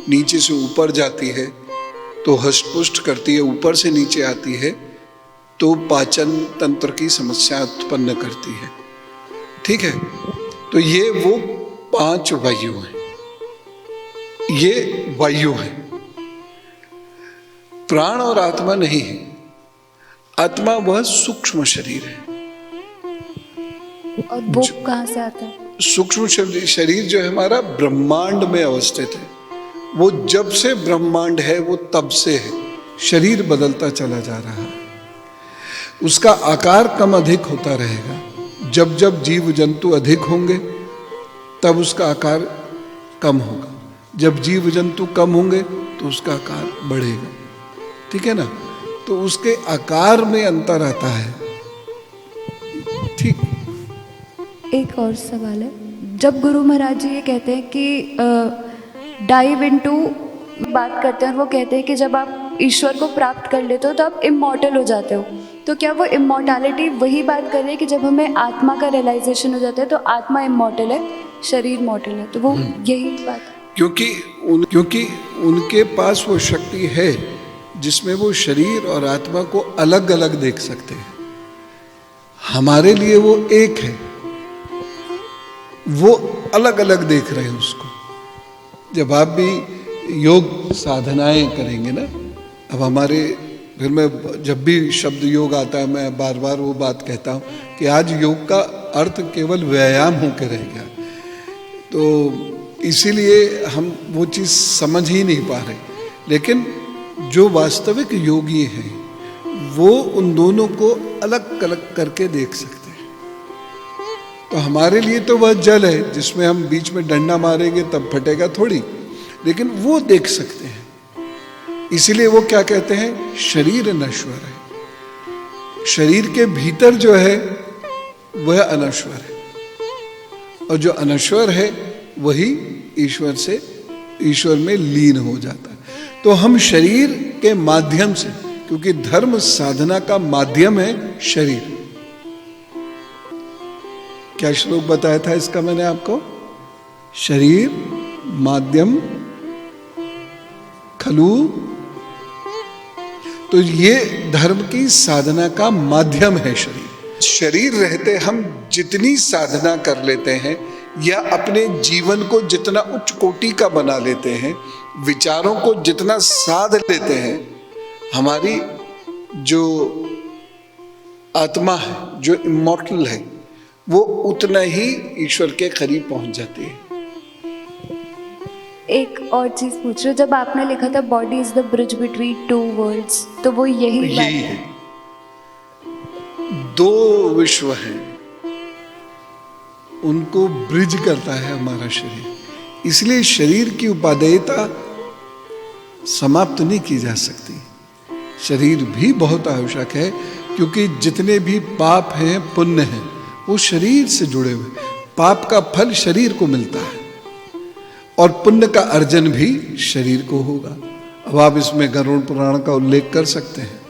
नीचे से ऊपर जाती है तो हष्ट-पुष्ट करती है, ऊपर से नीचे आती है तो पाचन तंत्र की समस्या उत्पन्न करती है, ठीक है। तो ये वो 5 वायु हैं, ये वायु है। प्राण और आत्मा नहीं है। आत्मा वह सूक्ष्म शरीर है। और वो कहाँ से आता है? सूक्ष्म शरीर जो है हमारा ब्रह्मांड में अवस्थित है। वो जब से ब्रह्मांड है वो तब से है। शरीर बदलता चला जा रहा है, उसका आकार कम अधिक होता रहेगा। जब जब जीव जंतु अधिक होंगे तब उसका आकार कम होगा, जब जीव जंतु कम होंगे तो उसका आकार बढ़ेगा, ठीक है ना। तो उसके आकार में अंतर आता है, ठीक। एक और सवाल है, जब गुरु महाराज जी ये कहते हैं कि डाइव इनटू बात करते हैं और वो कहते हैं कि जब आप ईश्वर को प्राप्त कर लेते हो तो आप इमॉर्टल हो जाते हो, तो क्या वो इमॉर्टैलिटी वही बात कर रहे हैं कि जब हमें आत्मा का रियलाइजेशन हो जाता है तो आत्मा इमॉर्टल है, शरीर मॉर्टल है, तो वो यही बात है? क्योंकि उनके पास वो शक्ति है जिसमें वो शरीर और आत्मा को अलग अलग देख सकते हैं। हमारे लिए वो एक है, वो अलग अलग देख रहे हैं उसको। जब आप भी योग साधनाएं करेंगे ना, अब हमारे फिर मैं जब भी शब्द योग आता है मैं बार बार वो बात कहता हूँ कि आज योग का अर्थ केवल व्यायाम होकर रह गया, तो इसीलिए हम वो चीज़ समझ ही नहीं पा रहे। लेकिन जो वास्तविक योगी हैं वो उन दोनों को अलग अलग करके देख सकते हैं। तो हमारे लिए तो वह जल है जिसमें हम बीच में डंडा मारेंगे तब फटेगा थोड़ी, लेकिन वो देख सकते हैं। इसीलिए वो क्या कहते हैं, शरीर नश्वर है, शरीर के भीतर जो है वह अनश्वर है, और जो अनश्वर है वही ईश्वर में लीन हो जाता है। तो हम शरीर के माध्यम से, क्योंकि धर्म साधना का माध्यम है शरीर। क्या श्लोक बताया था इसका मैंने आपको? शरीर माध्यम खलु, तो ये धर्म की साधना का माध्यम है शरीर। शरीर रहते हम जितनी साधना कर लेते हैं या अपने जीवन को जितना उच्च कोटि का बना लेते हैं, विचारों को जितना साध लेते हैं, हमारी जो आत्मा है, जो इमॉर्टल है, वो उतना ही ईश्वर के करीब पहुंच जाती है। एक और चीज पूछ रही हूँ, जब आपने लिखा था body is the bridge between 2 worlds, तो वो यही है। 2 विश्व हैं, उनको ब्रिज करता है हमारा शरीर। इसलिए शरीर की उपादेयता समाप्त नहीं की जा सकती। शरीर भी बहुत आवश्यक है, क्योंकि जितने भी पाप हैं पुण्य हैं वो शरीर से जुड़े हुए। पाप का फल शरीर को मिलता है और पुण्य का अर्जन भी शरीर को होगा। अब आप इसमें गरुड़ पुराण का उल्लेख कर सकते हैं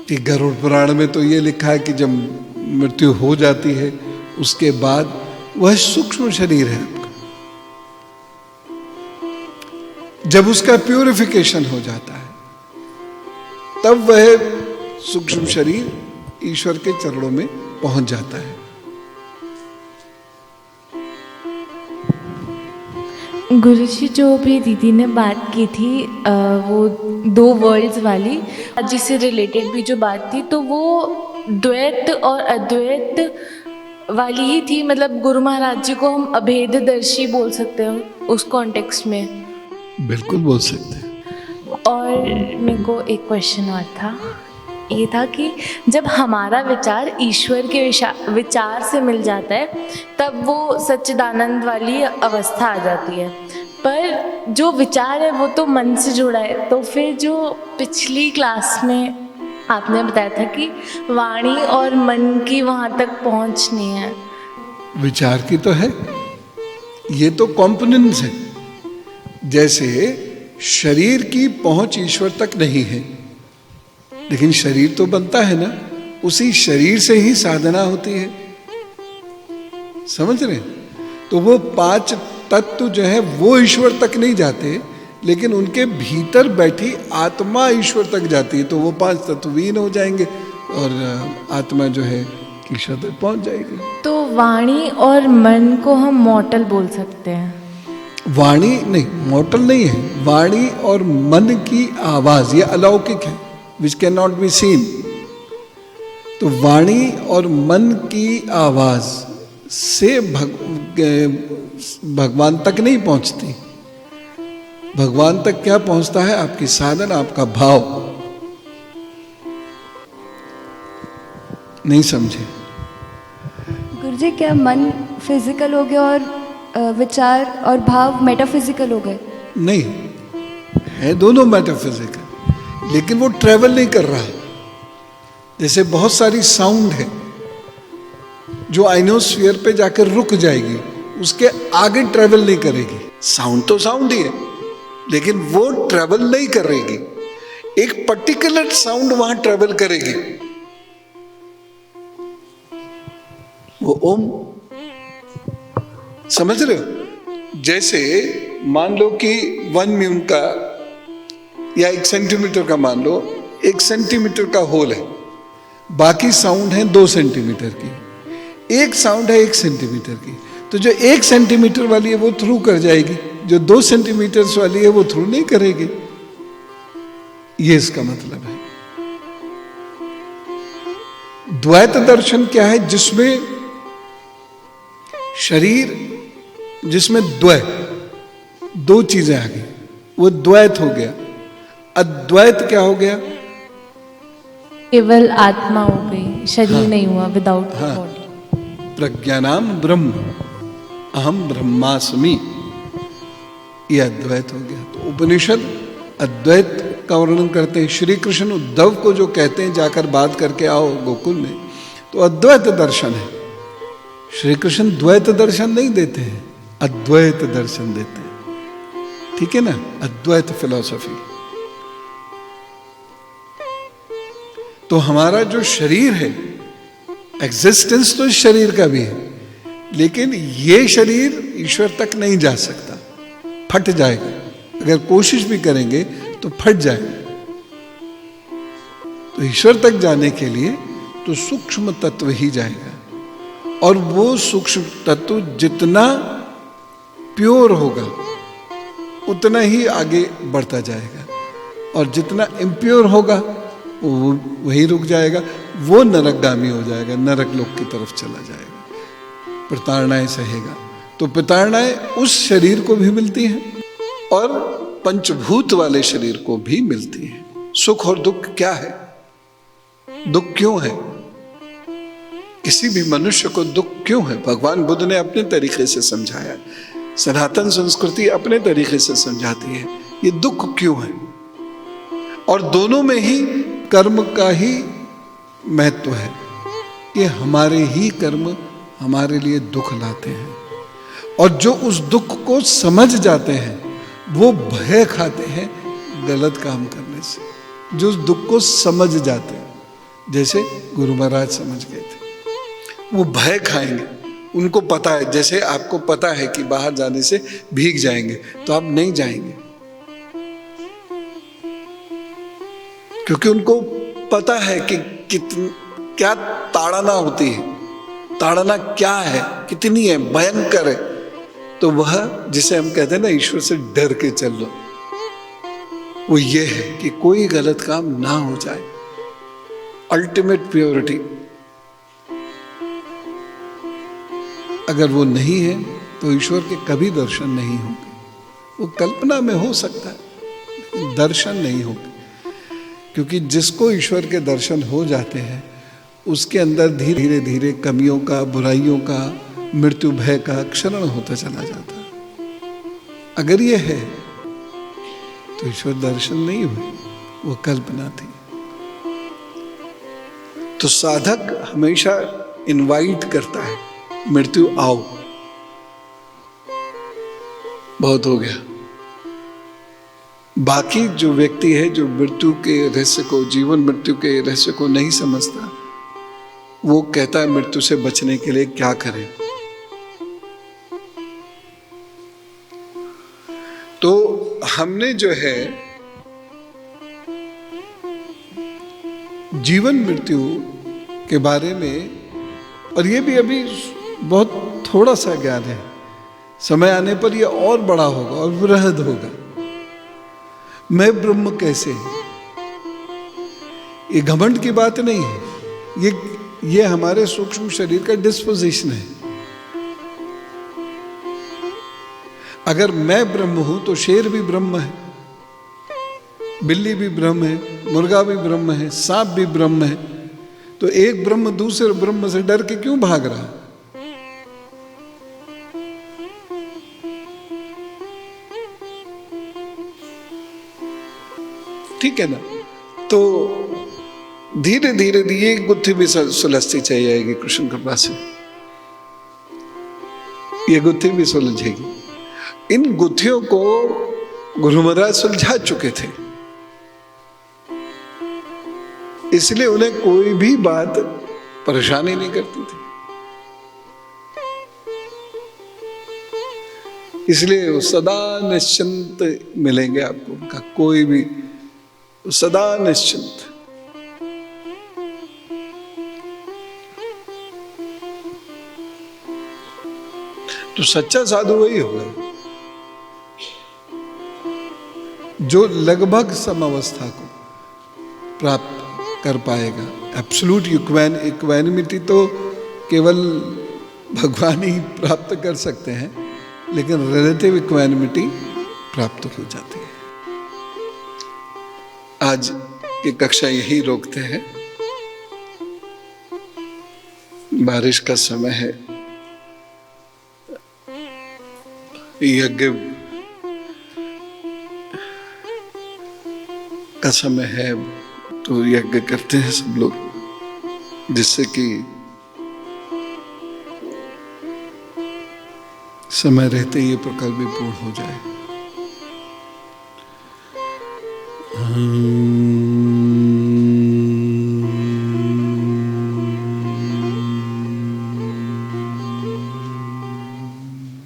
कि गरुड़ पुराण में तो ये लिखा है कि जब मृत्यु हो जाती है उसके बाद वह सूक्ष्म शरीर है आपका, जब उसका प्यूरिफिकेशन हो जाता है तब वह सूक्ष्म शरीर ईश्वर के चरणों में पहुंच जाता है। गुरुजी, जो भी दीदी ने बात की थी वो 2 वर्ल्ड्स वाली, जिससे रिलेटेड भी जो बात थी, तो वो द्वैत और अद्वैत वाली ही थी। मतलब गुरु महाराज जी को हम अभेददर्शी बोल सकते हैं उस कॉन्टेक्स्ट में। बिल्कुल बोल सकते हैं। और मेरे को एक क्वेश्चन और था, ये था कि जब हमारा विचार ईश्वर के विचार से मिल जाता है तब वो सच्चिदानंद वाली अवस्था आ जाती है, पर जो विचार है वो तो मन से जुड़ा है। तो फिर जो पिछली क्लास में आपने बताया था कि वाणी और मन की वहाँ तक पहुँच नहीं है। विचार की तो है, ये तो कॉम्पोनेंट्स है। जैसे शरीर की पहुंच ईश्वर तक नहीं है, लेकिन शरीर तो बनता है ना, उसी शरीर से ही साधना होती है। समझ रहे? तो वो 5 तत्व जो है वो ईश्वर तक नहीं जाते, लेकिन उनके भीतर बैठी आत्मा ईश्वर तक जाती है। तो वो 5 तत्व वीन हो जाएंगे और आत्मा जो है ईश्वर तक पहुंच जाएगी। तो वाणी और मन को हम मॉर्टल बोल सकते हैं? वाणी नहीं, मॉर्टल नहीं है। वाणी और मन की आवाज ये अलौकिक है, which can not be seen. तो वाणी और मन की आवाज से भगवान तक नहीं पहुंचती। भगवान तक क्या पहुंचता है? आपकी साधना, आपका भाव। नहीं समझे? गुरुजी, क्या मन फिजिकल हो गया और विचार और भाव मेटाफिजिकल हो गए? नहीं है, दोनों मेटाफिजिकल, लेकिन वो ट्रेवल नहीं कर रहा है। जैसे बहुत सारी साउंड है जो आइनोस्फीयर पे जाकर रुक जाएगी, उसके आगे ट्रेवल नहीं करेगी। साउंड तो साउंड ही है, लेकिन वो ट्रेवल नहीं करेगी। एक पर्टिकुलर साउंड वहां ट्रेवल करेगी, वो ओम। समझ रहे हो? जैसे मान लो कि 1 म्यून का या 1 सेंटीमीटर का, मान लो 1 सेंटीमीटर का होल है, बाकी साउंड है 2 सेंटीमीटर की, एक साउंड है 1 सेंटीमीटर की। तो जो 1 सेंटीमीटर वाली है वो थ्रू कर जाएगी, जो 2 सेंटीमीटर वाली है वो थ्रू नहीं करेगी। ये इसका मतलब है। द्वैत दर्शन क्या है? जिसमें शरीर, जिसमें द्वैत, 2 चीजें आ गई, वो द्वैत हो गया। अद्वैत क्या हो गया? केवल आत्मा हो गई, शरीर नहीं हुआ, विदाउट बॉडी। प्रज्ञानाम ब्रह्म अहम ब्रह्मास्मि, ये अद्वैत हो गया। तो उपनिषद अद्वैत का वर्णन करते हैं। श्री कृष्ण उद्धव को जो कहते हैं जाकर बात करके आओ गोकुल में, तो अद्वैत दर्शन है। श्री कृष्ण द्वैत दर्शन नहीं देते हैं, अद्वैत दर्शन देते हैं। ठीक है ना? अद्वैत फिलॉसफी। तो हमारा जो शरीर है, एग्जिस्टेंस तो शरीर का भी है, लेकिन ये शरीर ईश्वर तक नहीं जा सकता, फट जाएगा। अगर कोशिश भी करेंगे तो फट जाएगा। तो ईश्वर तक जाने के लिए तो सूक्ष्म तत्व ही जाएगा, और वो सूक्ष्म तत्व जितना प्योर होगा उतना ही आगे बढ़ता जाएगा, और जितना इम्प्योर होगा वो वही रुक जाएगा, वो नरकगामी हो जाएगा, नरक लोक की तरफ चला जाएगा, प्रताड़नाएं सहेगा। तो प्रताड़नाएं उस शरीर को भी मिलती हैं और पंचभूत वाले शरीर को भी मिलती हैं। सुख और दुख क्या है? दुख क्यों है? किसी भी मनुष्य को दुख क्यों है? भगवान बुद्ध ने अपने तरीके से समझाया, सनातन संस्कृति अपने तरीके से समझाती है ये दुख क्यों है। और दोनों में ही कर्म का ही महत्व है कि हमारे ही कर्म हमारे लिए दुख लाते हैं, और जो उस दुख को समझ जाते हैं वो भय खाते हैं गलत काम करने से। जो उस दुख को समझ जाते हैं, जैसे गुरु महाराज समझ गए थे, वो भय खाएंगे। उनको पता है, जैसे आपको पता है कि बाहर जाने से भीग जाएंगे, तो आप नहीं जाएंगे, क्योंकि उनको पता है कि क्या ताड़ना होती है, ताड़ना क्या है, कितनी है, भयंकर है। तो वह जिसे हम कहते हैं ना ईश्वर से डर के चल लो, वो ये है कि कोई गलत काम ना हो जाए। अल्टीमेट प्योरिटी अगर वो नहीं है तो ईश्वर के कभी दर्शन नहीं होंगे। वो कल्पना में हो सकता है, दर्शन नहीं होंगे, क्योंकि जिसको ईश्वर के दर्शन हो जाते हैं उसके अंदर धीरे धीरे कमियों का, बुराइयों का, मृत्यु भय का क्षरण होता चला जाता है। अगर ये है तो ईश्वर दर्शन नहीं हुए, वो कल्पना थी। तो साधक हमेशा इनवाइट करता है, मृत्यु आओ, बहुत हो गया। बाकी जो व्यक्ति है जो मृत्यु के रहस्य को, जीवन मृत्यु के रहस्य को नहीं समझता, वो कहता है मृत्यु से बचने के लिए क्या करें। तो हमने जो है जीवन मृत्यु के बारे में, और ये भी अभी बहुत थोड़ा सा ज्ञान है, समय आने पर ये और बड़ा होगा और वृहद होगा। मैं ब्रह्म कैसे, ये घमंड की बात नहीं है, ये हमारे सूक्ष्म शरीर का डिस्पोजिशन है। अगर मैं ब्रह्म हूं तो शेर भी ब्रह्म है, बिल्ली भी ब्रह्म है, मुर्गा भी ब्रह्म है, सांप भी ब्रह्म है। तो एक ब्रह्म दूसरे ब्रह्म से डर के क्यों भाग रहा है? ठीक है ना? तो धीरे धीरे ये गुत्थी भी सुलझती चली जाएगी कृष्ण कृपा से, ये गुत्थी भी सुलझेगी। इन गुत्थियों को गुरु महाराज सुलझा चुके थे, इसलिए उन्हें कोई भी बात परेशानी नहीं करती थी। इसलिए वो सदा निश्चिंत मिलेंगे आपको, उनका कोई भी सदा निश्चिंत। तो सच्चा साधु वही होगा जो लगभग समावस्था को प्राप्त कर पाएगा। एब्सोल्यूट इक्वानिमिटी तो केवल भगवान ही प्राप्त कर सकते हैं, लेकिन रिलेटिव इक्वानिमिटी प्राप्त हो जाती है। आज की कक्षा यही रोकते हैं, बारिश का समय है, यज्ञ का समय है, तो यज्ञ करते हैं सब लोग, जिससे कि समय रहते ये प्रकल्प भी पूर्ण हो जाए।